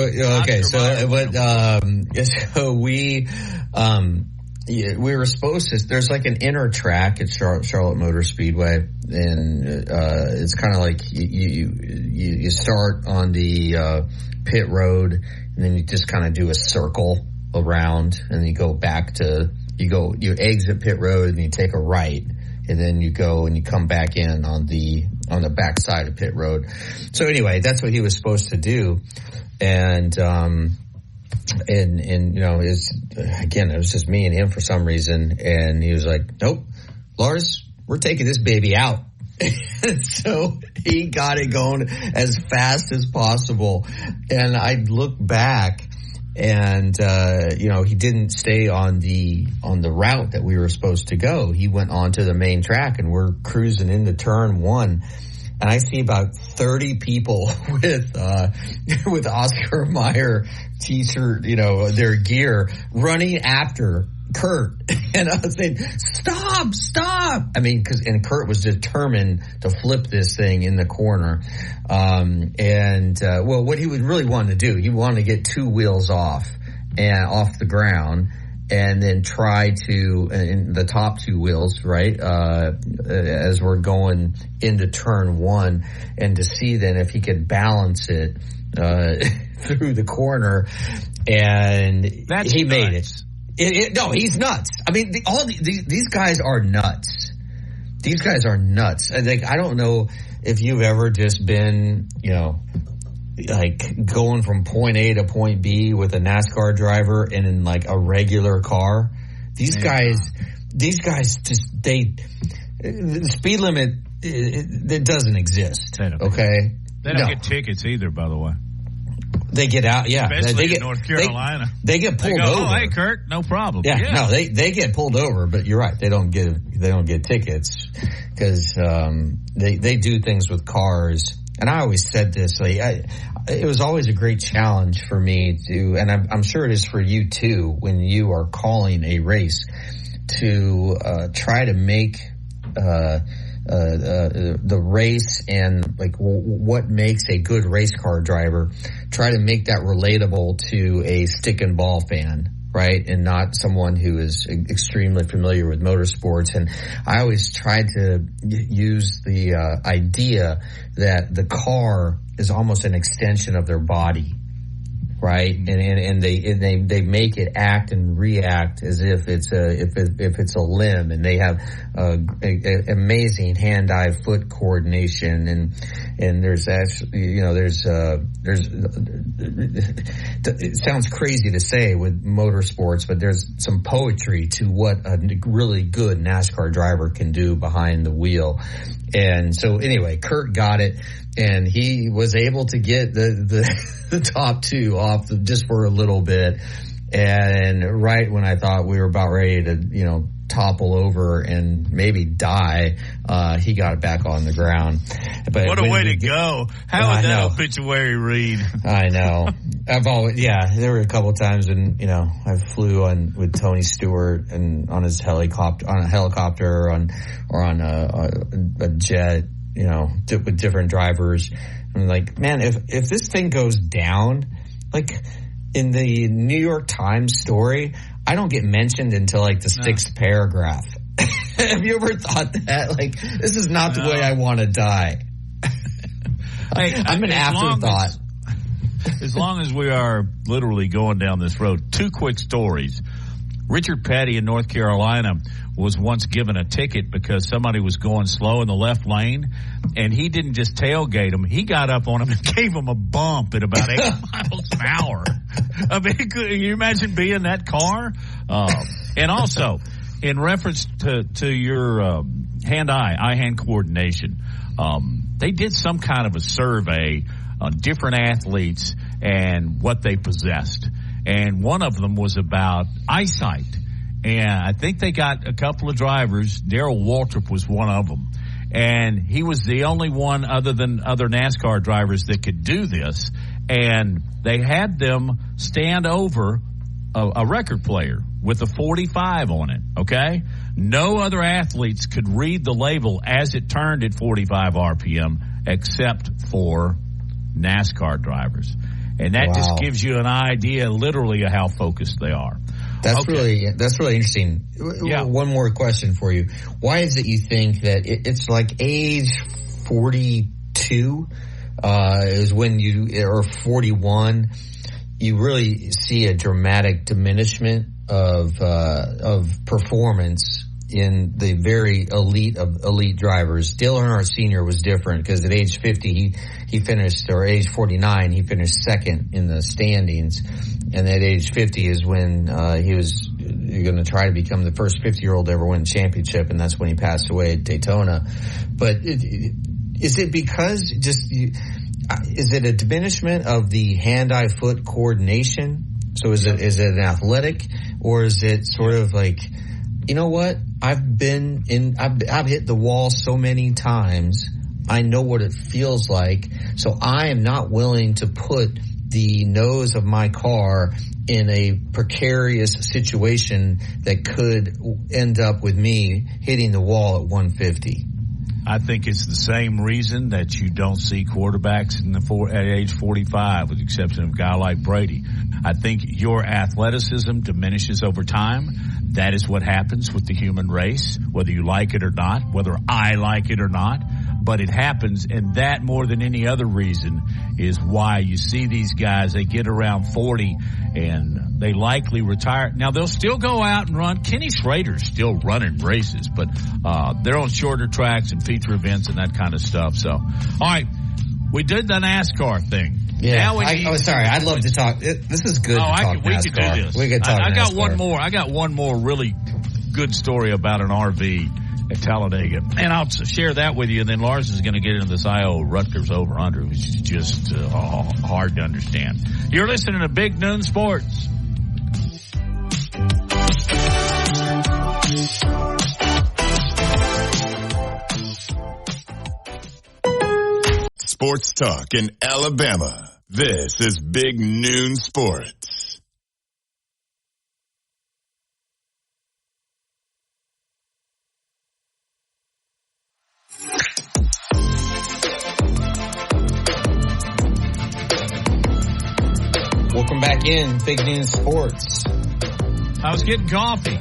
We were supposed to. There's like an inner track at Charlotte Motor Speedway, and it's kind of like you start on the pit road, and then you just kind of do a circle around, and you go back to you exit pit road, and you take a right, and then you go and you come back in on the back side of pit road. So anyway, that's what he was supposed to do, and it was just me and him for some reason, and he was like, "Nope, Lars, we're taking this baby out." So he got it going as fast as possible, and I look back, and he didn't stay on the route that we were supposed to go. He went onto the main track, and we're cruising into turn one. And I see about 30 people with Oscar Mayer t-shirt, their gear, running after Kurt. And I was saying, stop. I mean, and Kurt was determined to flip this thing in the corner. What he would really want to do, he wanted to get two wheels off the ground, and then try to, in the top two wheels, right, as we're going into turn one, and to see then if he could balance it through the corner. And he made it. No, he's nuts. I mean, these guys are nuts. These guys are nuts. I don't know if you've ever just been, like going from point A to point B with a NASCAR driver and in like a regular car. These guys just, the speed limit, it doesn't exist. Okay.
They don't get tickets either, by the way.
They get out,
Especially in North Carolina.
They get pulled over.
Oh, hey, Kurt, no problem.
No, they get pulled over, but you're right. They don't get tickets because they do things with cars. And I always said this, it was always a great challenge for me to, and I'm sure it is for you too, when you are calling a race, to try to make the race and like what makes a good race car driver, try to make that relatable to a stick and ball fan, right? And not someone who is extremely familiar with motorsports. And I always tried to use the idea that the car is almost an extension of their body, right? And they make it act and react as if it's a limb, and they have amazing hand-eye foot coordination, and there's actually, it sounds crazy to say with motorsports, but there's some poetry to what a really good NASCAR driver can do behind the wheel. And so anyway, Kurt got it, and he was able to get the top two off just for a little bit. And right when I thought we were about ready to, topple over and maybe die, he got it back on the ground. But
what a way to go. How is that obituary read?
I know. There were a couple of times when, I flew with Tony Stewart and on his helicopter, or on a jet, with different drivers. I'm like, man, if this thing goes down, like in the New York Times story, I don't get mentioned until like the 6th paragraph. Have you ever thought that? Like, this is not the way I want to die. I'm an afterthought.
As long as we are literally going down this road, 2 quick stories. Richard Petty in North Carolina was once given a ticket because somebody was going slow in the left lane, and he didn't just tailgate him. He got up on him and gave him a bump at about 8 miles an hour. I mean, can you imagine being that car? And also, in reference to your eye-hand coordination, they did some kind of a survey on different athletes and what they possessed. And one of them was about eyesight. And I think they got a couple of drivers. Darrell Waltrip was one of them. And he was the only one other than other NASCAR drivers that could do this. And they had them stand over a record player with a 45 on it, okay? No other athletes could read the label as it turned at 45 RPM except for NASCAR drivers. And that just gives you an idea literally of how focused they are.
That's really interesting. Yeah. One more question for you. Why is it you think that it's like age 42 is when or 41, you really see a dramatic diminishment of performance in the very elite of elite drivers? Dale Earnhardt Sr. was different because at age 50 he finished, or age 49 he finished second in the standings, and at age 50 is when he was going to try to become the first 50-year-old to ever win a championship, and that's when he passed away at Daytona. But is it because is it a diminishment of the hand-eye foot coordination? So is it an athletic, or is it sort of like, you know what? I've hit the wall so many times. I know what it feels like. So I am not willing to put the nose of my car in a precarious situation that could end up with me hitting the wall at 150.
I think it's the same reason that you don't see quarterbacks at age 45, with the exception of a guy like Brady. I think your athleticism diminishes over time. That is what happens with the human race, whether you like it or not, whether I like it or not. But it happens, and that more than any other reason is why you see these guys, they get around 40 and they likely retire. Now, they'll still go out and run. Kenny Schrader's still running races, but they're on shorter tracks and feature events and that kind of stuff. So, all right, we did the NASCAR thing.
Yeah, sorry. I'd love to talk. This is good.
We could do this.
We could talk.
I got one more. I got one more really good story about an RV at Talladega, and I'll share that with you. And then Lars is going to get into this Iowa Rutgers over/under, which is just hard to understand. You're listening to Big Noon Sports.
Sports talk in Alabama. This is Big Noon Sports.
Welcome back in, Big Noon Sports.
I was getting coffee.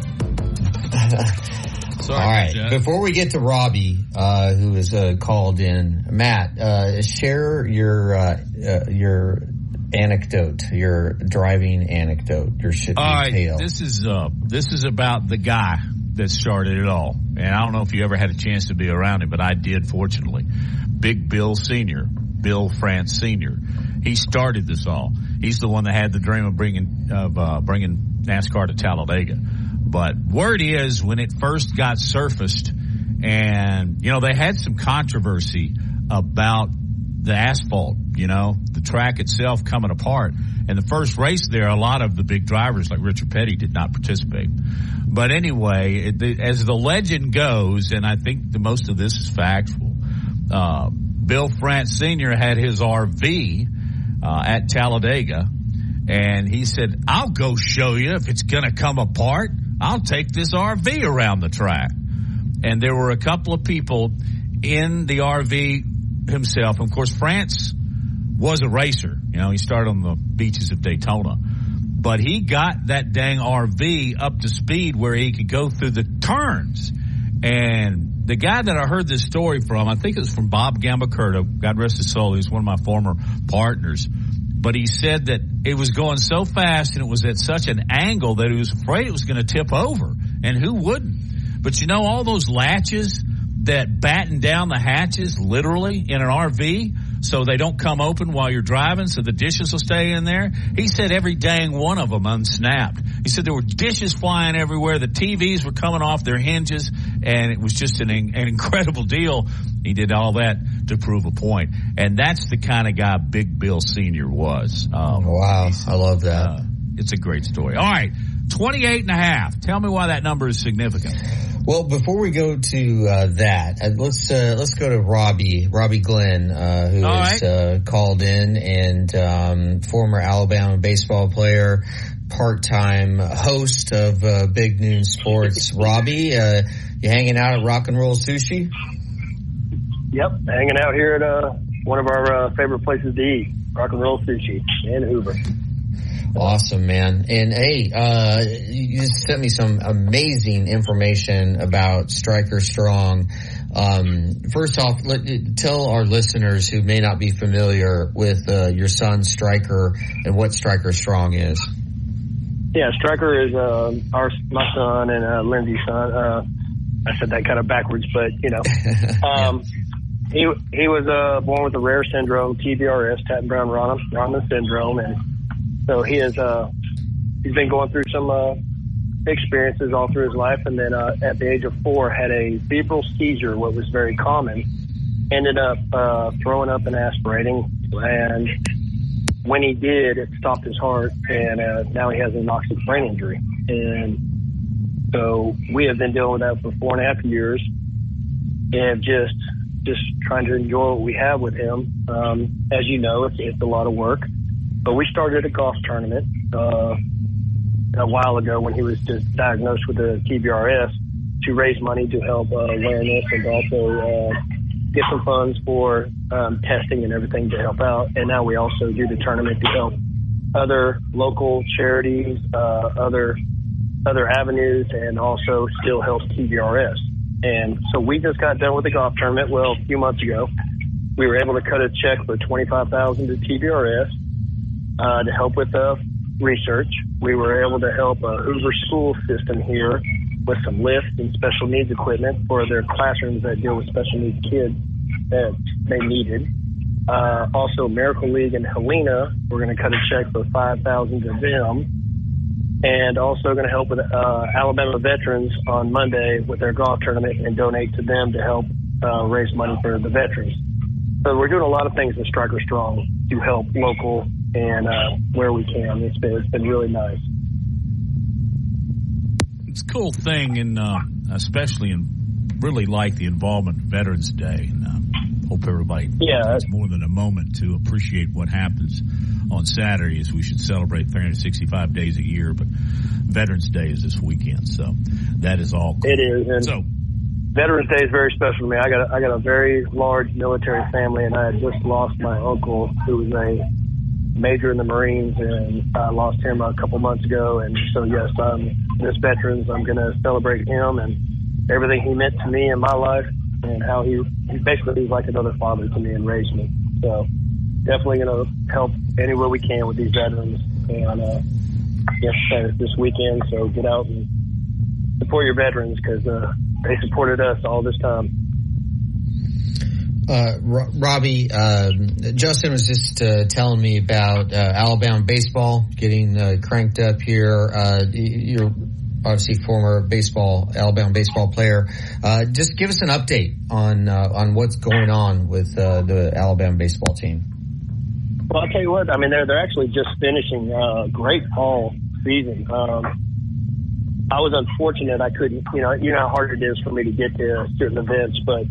Sorry,
all right. Before we get to Robbie, who is called in, Matt, share your anecdote, your driving anecdote, your shit.
All right, tale. This is about the guy that started it all, and I don't know if you ever had a chance to be around him, but I did, fortunately. Big Bill Sr., Bill France Sr. He started this all. He's the one that had the dream of bringing NASCAR to Talladega. But word is, when it first got surfaced, and, they had some controversy about the asphalt, the track itself coming apart. And the first race there, a lot of the big drivers like Richard Petty did not participate. But anyway, as the legend goes, and I think most of this is factual, Bill France Sr. had his RV at Talladega, and he said, I'll go show you if it's going to come apart. I'll take this RV around the track. And there were a couple of people in the RV himself. Of course, France was a racer. You know, he started on the beaches of Daytona. But he got that dang RV up to speed where he could go through the turns. And the guy that I heard this story from, I think it was from Bob Gambacurta, God rest his soul, he was one of my former partners. But he said that it was going so fast and it was at such an angle that he was afraid it was going to tip over. And who wouldn't? But you know, all those latches that batten down the hatches, literally, in an RV, so they don't come open while you're driving, so the dishes will stay in there. He said every dang one of them unsnapped. He said there were dishes flying everywhere. The TVs were coming off their hinges, and it was just an incredible deal. He did all that to prove a point. And that's the kind of guy Big Bill Sr. was.
Wow, I love that.
It's a great story. All right, 28.5. Tell me why that number is significant.
Well, before we go to that, let's go to Robbie Glenn, who is called in, and former Alabama baseball player, part-time host of Big Noon Sports. Robbie, you hanging out at Rock and Roll Sushi?
Yep, hanging out here at one of our favorite places to eat, Rock and Roll Sushi in Hoover.
Awesome, man. And hey, you sent me some amazing information about Striker Strong. First off, tell our listeners who may not be familiar with your son Striker and what Striker Strong is.
Yeah, Striker is my son and Lindsay's son. I said that kind of backwards, but you know, he was born with a rare syndrome, TBRS, Tatten-Browne-Rondman syndrome, and so he's been going through some experiences all through his life, and then at the age of 4 had a febrile seizure, what was very common. Ended up throwing up and aspirating, and when he did, it stopped his heart, and now he has an anoxic brain injury. And so we have been dealing with that for 4.5 years, and just trying to enjoy what we have with him. As you know, it's a lot of work. But we started a golf tournament a while ago when he was just diagnosed with a TBRS to raise money to help awareness and also get some funds for testing and everything to help out. And now we also do the tournament to help other local charities, other avenues, and also still helps TBRS. And so we just got done with the golf tournament. Well, a few months ago, we were able to cut a check for $25,000 to TBRS. To help with research. We were able to help a Hoover school system here with some lifts and special needs equipment for their classrooms that deal with special needs kids that they needed. Also, Miracle League in Helena, we're going to cut a check for $5,000 to them. And also going to help with Alabama veterans on Monday with their golf tournament and donate to them to help raise money for the veterans. So we're doing a lot of things with Striker Strong to help local and where we can. It's been really nice.
It's a cool thing, and especially really like the involvement of Veterans Day, and hope everybody has more than a moment to appreciate what happens on Saturday, as we should celebrate 365 days a year, but Veterans Day is this weekend, so that is all cool.
It is, and so Veterans Day is very special to me. I got a very large military family, and I had just lost my uncle, who was a major in the Marines, and I lost him a couple months ago. And so, yes, this Veterans, I'm going to celebrate him and everything he meant to me in my life, and how he basically was like another father to me and raised me. So definitely going to help anywhere we can with these veterans. And yes, this weekend, so get out and support your veterans, because they supported us all this time.
Robbie, Justin was just telling me about Alabama baseball getting cranked up here. You're obviously former Alabama baseball player. Just give us an update on what's going on with the Alabama baseball team.
Well, I'll tell you what. I mean, they're actually just finishing a great fall season. I was unfortunate. I couldn't. You know how hard it is for me to get to certain events, but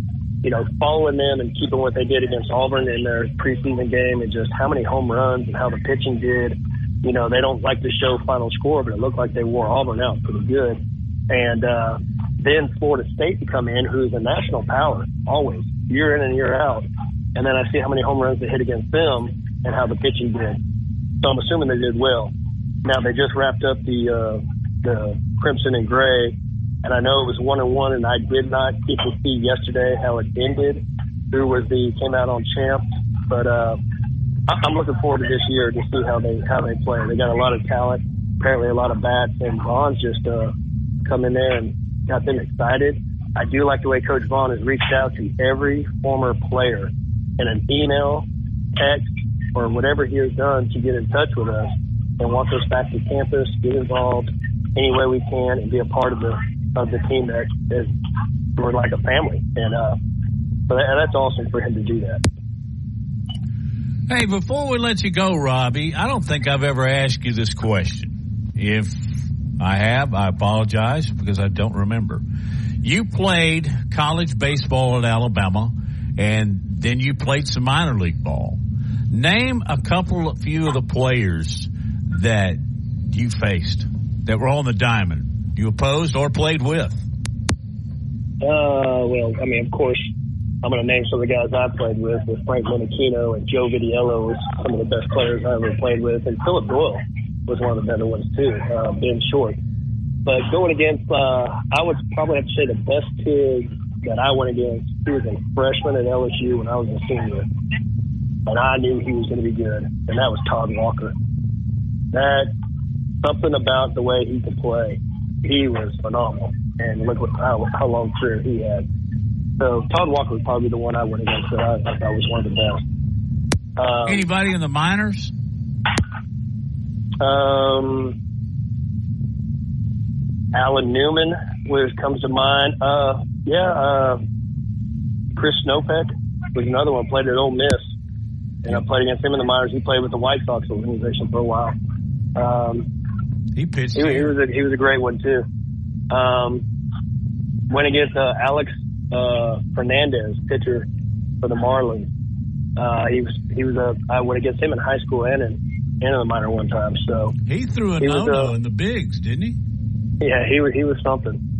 following them and keeping what they did against Auburn in their preseason game, and just how many home runs and how the pitching did. They don't like to show final score, but it looked like they wore Auburn out pretty good. And then Florida State to come in, who's a national power, always. year in and year out. And then I see how many home runs they hit against them and how the pitching did. So I'm assuming they did well. Now they just wrapped up the Crimson and Gray, and I know it was 1-1, and I did not get to see yesterday how it ended. Who came out on champ, but I'm looking forward to this year to see how they play. They got a lot of talent, apparently a lot of bats, and Vaughn's just come in there and got them excited. I do like the way Coach Vaughn has reached out to every former player in an email, text, or whatever he has done to get in touch with us and wants us back to campus, get involved any way we can, and be a part of the team that is we're like a family. And that's awesome for him to do that.
Hey, before we let you go, Robbie, I don't think I've ever asked you this question. If I have, I apologize because I don't remember. You played college baseball at Alabama, and then you played some minor league ball. Name a few of the players that you faced that were on the diamond, you opposed or played with.
Well, I mean, of course, I'm going to name some of the guys I played with Frank Menachino and Joe Vitiello was some of the best players I ever played with, and Philip Doyle was one of the better ones too, Ben Short. But going against, I would probably have to say the best kid that I went against, he was a freshman at LSU when I was a senior, and I knew he was going to be good, and that was Todd Walker. Something about the way he could play, he was phenomenal, and look how long career he had. So Todd Walker was probably the one I went against that I thought was one of the best.
Anybody in the minors?
Alan Newman comes to mind. Chris Snopek was another one, played at Ole Miss. And I played against him in the minors. He played with the White Sox organization for a while.
He pitched.
He was a great one too. Went against Alex Fernandez, pitcher for the Marlins. I went against him in high school and in the minor one time. So
he threw a no-no in the bigs, didn't he?
Yeah, he was something.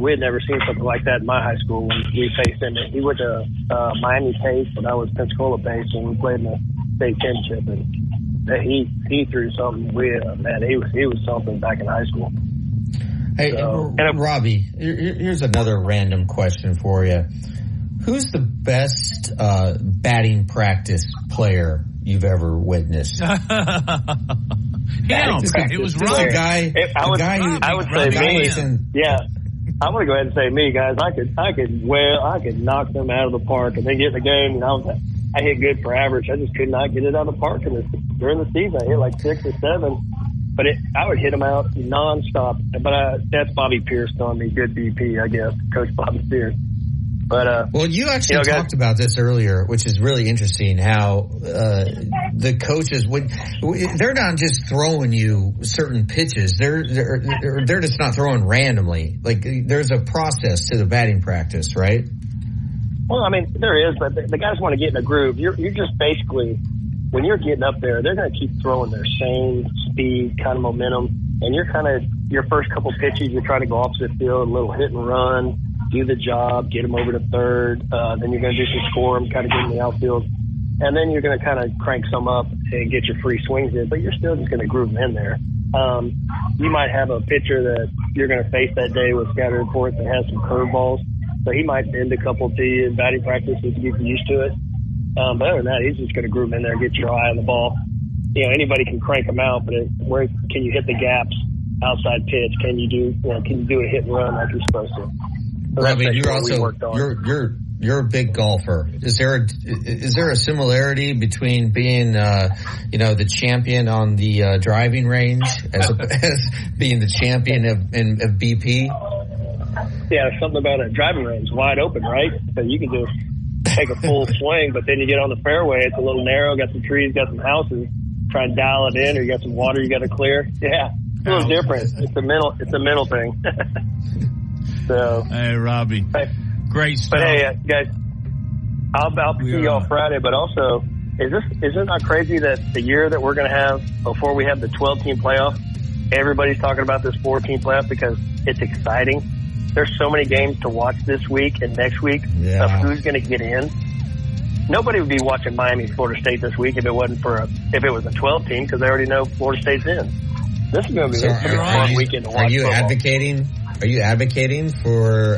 We had never seen something like that in my high school when we faced him. He went to Miami Pace, and I was Pensacola Pace, and we played in the state championship. And he threw something weird. Man, he was something back in high school.
Hey, Robbie, here's another random question for you. Who's the best batting practice player you've ever witnessed?
It was right.
I would say me. Yeah. I'm going to go ahead and say me, guys. I could knock them out of the park and then get in the game. I hit good for average. I just could not get it out of the park. During the season, I hit like 6 or 7. But I would hit them out nonstop. But that's Bobby Pierce telling me, good BP, I guess, Coach Bobby Pierce. But
well, you actually talked about this earlier, which is really interesting. How the coaches they're not just throwing you certain pitches; they're just not throwing randomly. Like there's a process to the batting practice, right?
Well, I mean there is, but the guys want to get in a groove. You're just basically when you're getting up there, they're going to keep throwing their same speed, kind of momentum, and your first couple pitches, you're trying to go opposite field, a little hit and run. Do the job, get them over to third. Then you're going to do some score them, kind of get in the outfield. And then you're going to kind of crank some up and get your free swings in, but you're still just going to groove them in there. You might have a pitcher that you're going to face that day with scouting reports that has some curveballs. So he might bend a couple to you in batting practice to get used to it. But other than that, he's just going to groove them in there and get your eye on the ball. Anybody can crank them out, but where can you hit the gaps, outside pitch? Can you do a hit and run like you're supposed to? So
Robbie, you're a big golfer. Is there a similarity between being the champion on the driving range as being the champion of BP?
Yeah, something about a driving range, wide open, right? So you can just take a full swing, but then you get on the fairway, it's a little narrow, got some trees, got some houses. Try and dial it in, or you got some water you got to clear. Yeah, it's a little different. It's a mental thing. So,
hey, Robbie, great stuff.
But hey, guys, I'll see y'all Friday. But also, is it not crazy that the year that we're going to have before we have the 12-team playoff, everybody's talking about this 4-team playoff because it's exciting. there's so many games to watch this week and next week of who's going to get in. Nobody would be watching Miami Florida State this week if it wasn't if it was a 12 team, because they already know Florida State's in. This is going to be a fun weekend to watch.
Are you advocating for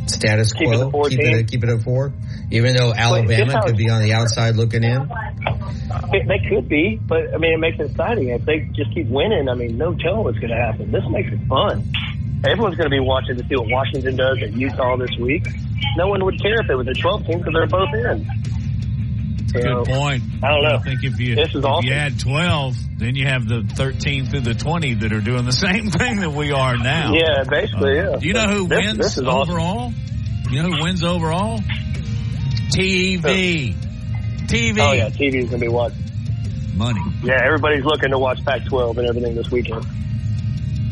status quo? Keep it at 4, even though Alabama could be on the outside looking in.
They could be, but I mean, it makes it exciting. If they just keep winning, I mean, no telling what's going to happen. This makes it fun. Everyone's going to be watching to see what Washington does at Utah this week. No one would care if it was a 12 team because they're both in.
Good point.
I don't know.
I think if you add 12, then you have the 13 through the 20 that are doing the same thing that we are now.
Yeah, basically, yeah.
Do you know who wins overall?
Awesome.
You know who wins overall? TV.
Oh, yeah, TV is going to be what?
Money.
Yeah, everybody's looking to watch Pac-12 and everything this weekend.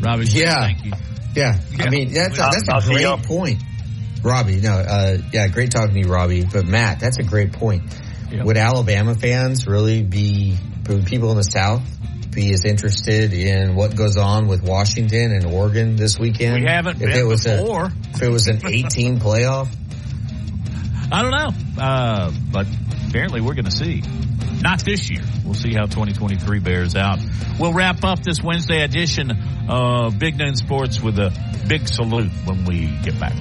Robbie, thank you.
Yeah, I mean, that's a great point. Robbie, great talking to you, Robbie. But Matt, that's a great point. Yep. Would Alabama fans would people in the South be as interested in what goes on with Washington and Oregon this weekend?
We haven't been before.
If it was an 18 playoff?
I don't know. But apparently we're going to see. Not this year. We'll see how 2023 bears out. We'll wrap up this Wednesday edition of Big Noon Sports with a big salute when we get back.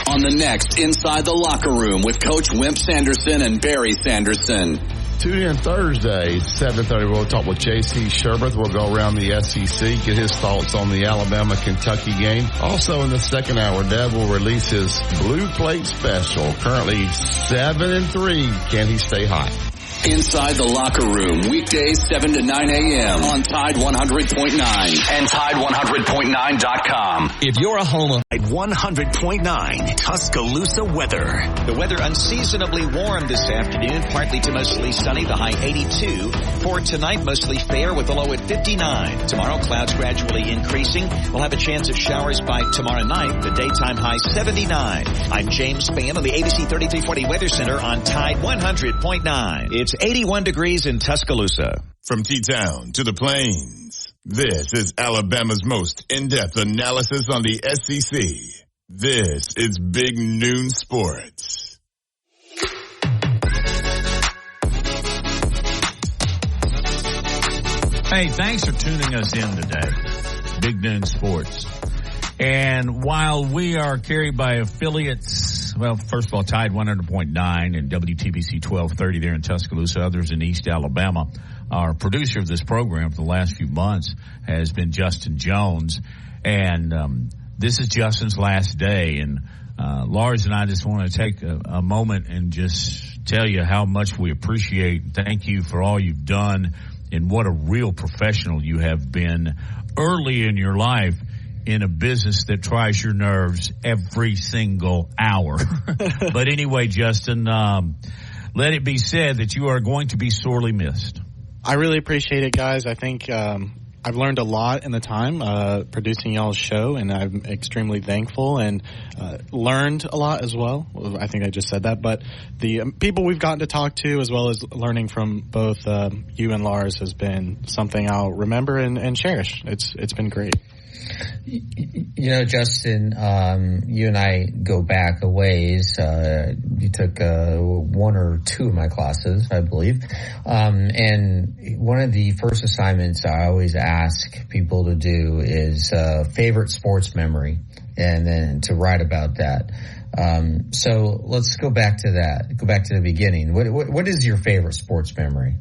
On the next Inside the Locker Room with Coach Wimp Sanderson and Barry Sanderson.
Tune in Thursday, 7:30. We'll talk with J.C. Sherbert. We'll go around the SEC, get his thoughts on the Alabama-Kentucky game. Also in the second hour, Dad will release his Blue Plate Special. Currently 7-3. Can he stay hot?
Inside the Locker Room, weekdays 7 to 9 a.m. on Tide 100.9
and Tide100.9.com.
If you're a homer,
at 100.9 Tuscaloosa weather.
The weather unseasonably warm this afternoon, partly to mostly sunny, the high 82. For tonight, mostly fair with a low at 59. Tomorrow, clouds gradually increasing. We'll have a chance of showers by tomorrow night, the daytime high 79. I'm James Spann on the ABC 3340 Weather Center on Tide 100.9. It's 81 degrees in Tuscaloosa.
From T-Town to the Plains, this is Alabama's most in-depth analysis on the SEC. This is Big Noon Sports.
Hey, thanks for tuning us in today. Big Noon Sports. And while we are carried by affiliates, well, first of all, Tide 100.9 and WTBC 1230 there in Tuscaloosa, others in East Alabama. Our producer of this program for the last few months has been Justin Jones. And this is Justin's last day. And Lars and I just want to take a moment and just tell you how much we appreciate and thank you for all you've done and what a real professional you have been early in your life in a business that tries your nerves every single hour. But anyway, Justin, let it be said that you are going to be sorely missed.
I really appreciate it, guys. I think I've learned a lot in the time producing y'all's show, and I'm extremely thankful and learned a lot as well. I think I just said that. But the people we've gotten to talk to, as well as learning from both you and Lars, has been something I'll remember and cherish. It's been great.
You know, Justin, you and I go back a ways. You took one or two of my classes, I believe. And one of the first assignments I always ask people to do is favorite sports memory, and then to write about that. So let's go back to that. Go back to the beginning. What is your favorite sports memory?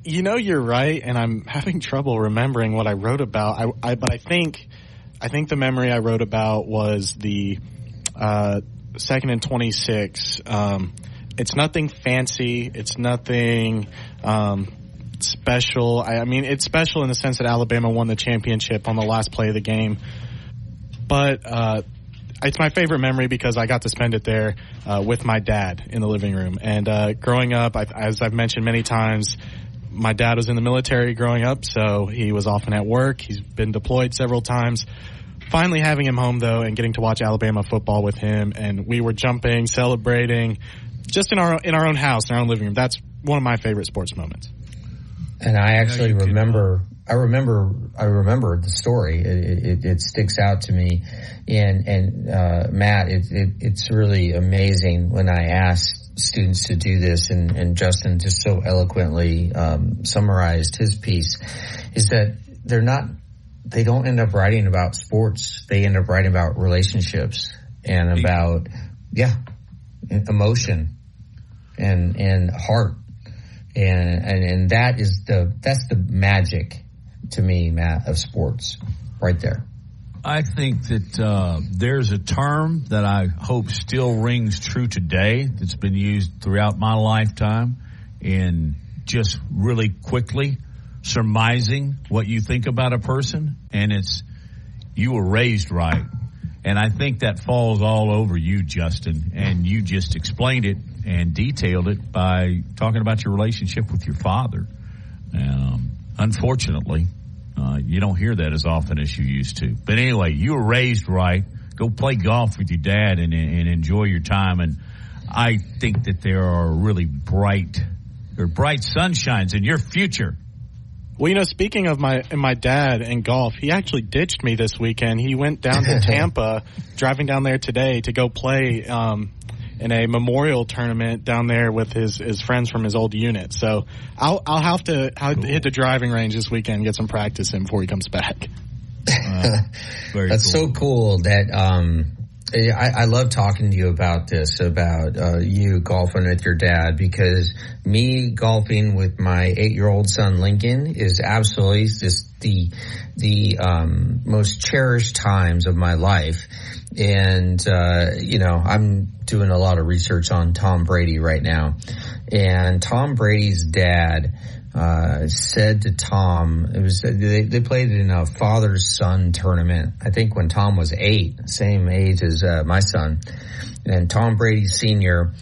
You know, you're right, and I'm having trouble remembering what I wrote about. But I think the memory I wrote about was the 2nd and 26. It's nothing fancy. It's nothing special. I mean, it's special in the sense that Alabama won the championship on the last play of the game. But it's my favorite memory because I got to spend it there with my dad in the living room. And growing up, as I've mentioned many times, my dad was in the military growing up, so he was often at work. He's been deployed several times. Finally having him home, though, and getting to watch Alabama football with him, and we were jumping, celebrating, just in our own house, in our own living room. That's one of my favorite sports moments.
And I actually remember the story. It sticks out to me. And Matt, it's really amazing when I asked students to do this, and Justin just so eloquently summarized his piece, is that they don't end up writing about sports. They end up writing about relationships and about, emotion and heart. And that's the magic to me, Matt, of sports right there.
I think that there's a term that I hope still rings true today that's been used throughout my lifetime in just really quickly surmising what you think about a person, and it's you were raised right. And I think that falls all over you, Justin, and you just explained it and detailed it by talking about your relationship with your father. Unfortunately, you don't hear that as often as you used to. But anyway, you were raised right. Go play golf with your dad and enjoy your time. And I think that there are really bright sunshines in your future.
Well, speaking of my dad and golf, he actually ditched me this weekend. He went down to Tampa, driving down there today to go play in a memorial tournament down there with his friends from his old unit. So I'll have to hit the driving range this weekend and get some practice in before he comes back.
That's so cool that I love talking to you about this, about you golfing with your dad, because me golfing with my 8-year-old son Lincoln is absolutely just the most cherished times of my life. And I'm doing a lot of research on Tom Brady right now, and Tom Brady's dad said to Tom, they played in a father-son tournament, I think when Tom was 8, same age as my son. And Tom Brady Sr.,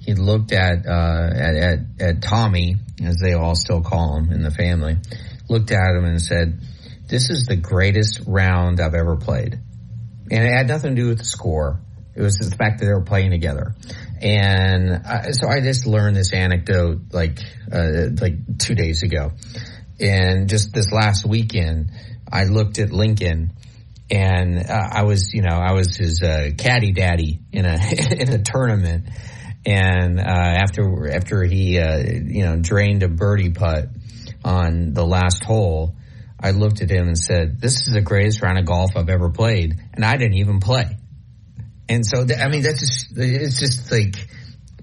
he looked at Tommy, as they all still call him in the family, looked at him and said, "This is the greatest round I've ever played." And it had nothing to do with the score. It was the fact that they were playing together. And so I just learned this anecdote like 2 days ago. And just this last weekend, I looked at Lincoln, and I was his caddy daddy in a tournament. And after he drained a birdie putt on the last hole, I looked at him and said, "This is the greatest round of golf I've ever played," and I didn't even play. And so, it's just like,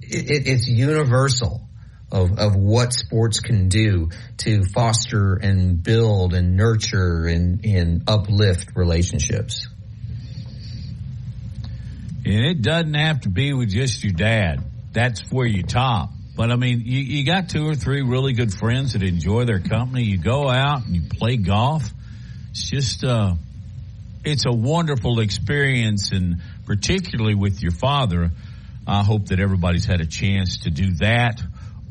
it's universal of what sports can do to foster and build and nurture and uplift relationships.
And it doesn't have to be with just your dad. That's where you top. But I mean, you got 2 or 3 really good friends that enjoy their company. You go out and you play golf. It's just, it's a wonderful experience, and particularly with your father, I hope that everybody's had a chance to do that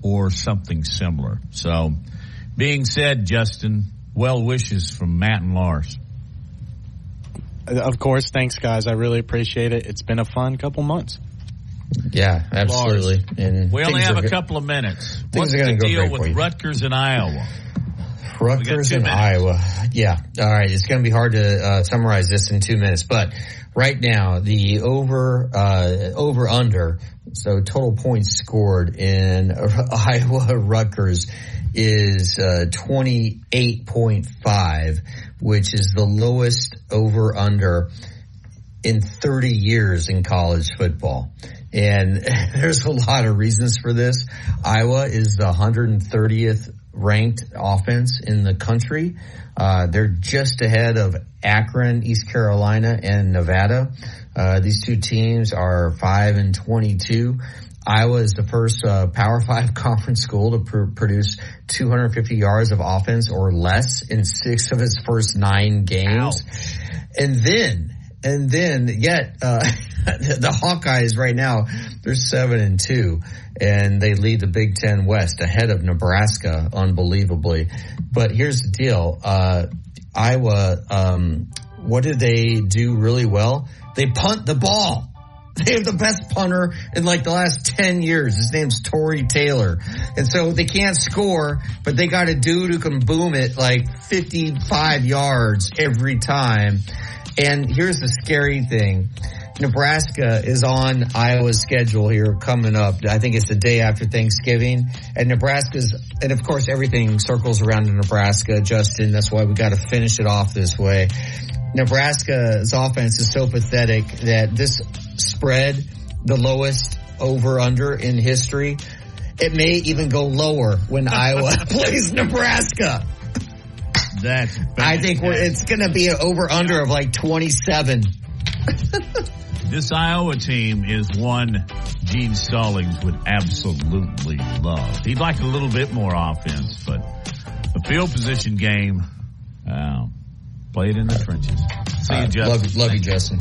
or something similar. So, being said, Justin, well wishes from Matt and Lars.
Of course, thanks, guys. I really appreciate it. It's been a fun couple months.
Yeah, absolutely.
Lars,
and
we only have a couple of minutes. What's the deal with Rutgers and Iowa?
Rutgers and Iowa. Yeah. All right. It's going to be hard to summarize this in 2 minutes, but right now the over under, so total points scored in Iowa Rutgers is 28.5, which is the lowest over under in 30 years in college football. And there's a lot of reasons for this. Iowa is the 130th ranked offense in the country. They're just ahead of Akron, East Carolina, and Nevada. These two teams are 5-22. Iowa is the first Power 5 conference school to produce 250 yards of offense or less in 6 of its first 9 games.
Ouch.
And then yet the Hawkeyes right now, they're 7-2, and they lead the Big Ten West ahead of Nebraska, unbelievably. But here's the deal. Iowa, what do they do really well? They punt the ball. They have the best punter in like the last 10 years. His name's Torrey Taylor. And so they can't score, but they got a dude who can boom it like 55 yards every time. And here's the scary thing. Nebraska is on Iowa's schedule here coming up. I think it's the day after Thanksgiving. And and of course everything circles around Nebraska, Justin. That's why we got to finish it off this way. Nebraska's offense is so pathetic that this spread, the lowest over-under in history, it may even go lower when Iowa plays Nebraska.
That's
I think it's going to be an over-under of like 27.
This Iowa team is one Gene Stallings would absolutely love. He'd like a little bit more offense, but the field position game, play it in the trenches. See you, Justin.
Love you, Justin.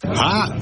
Hot.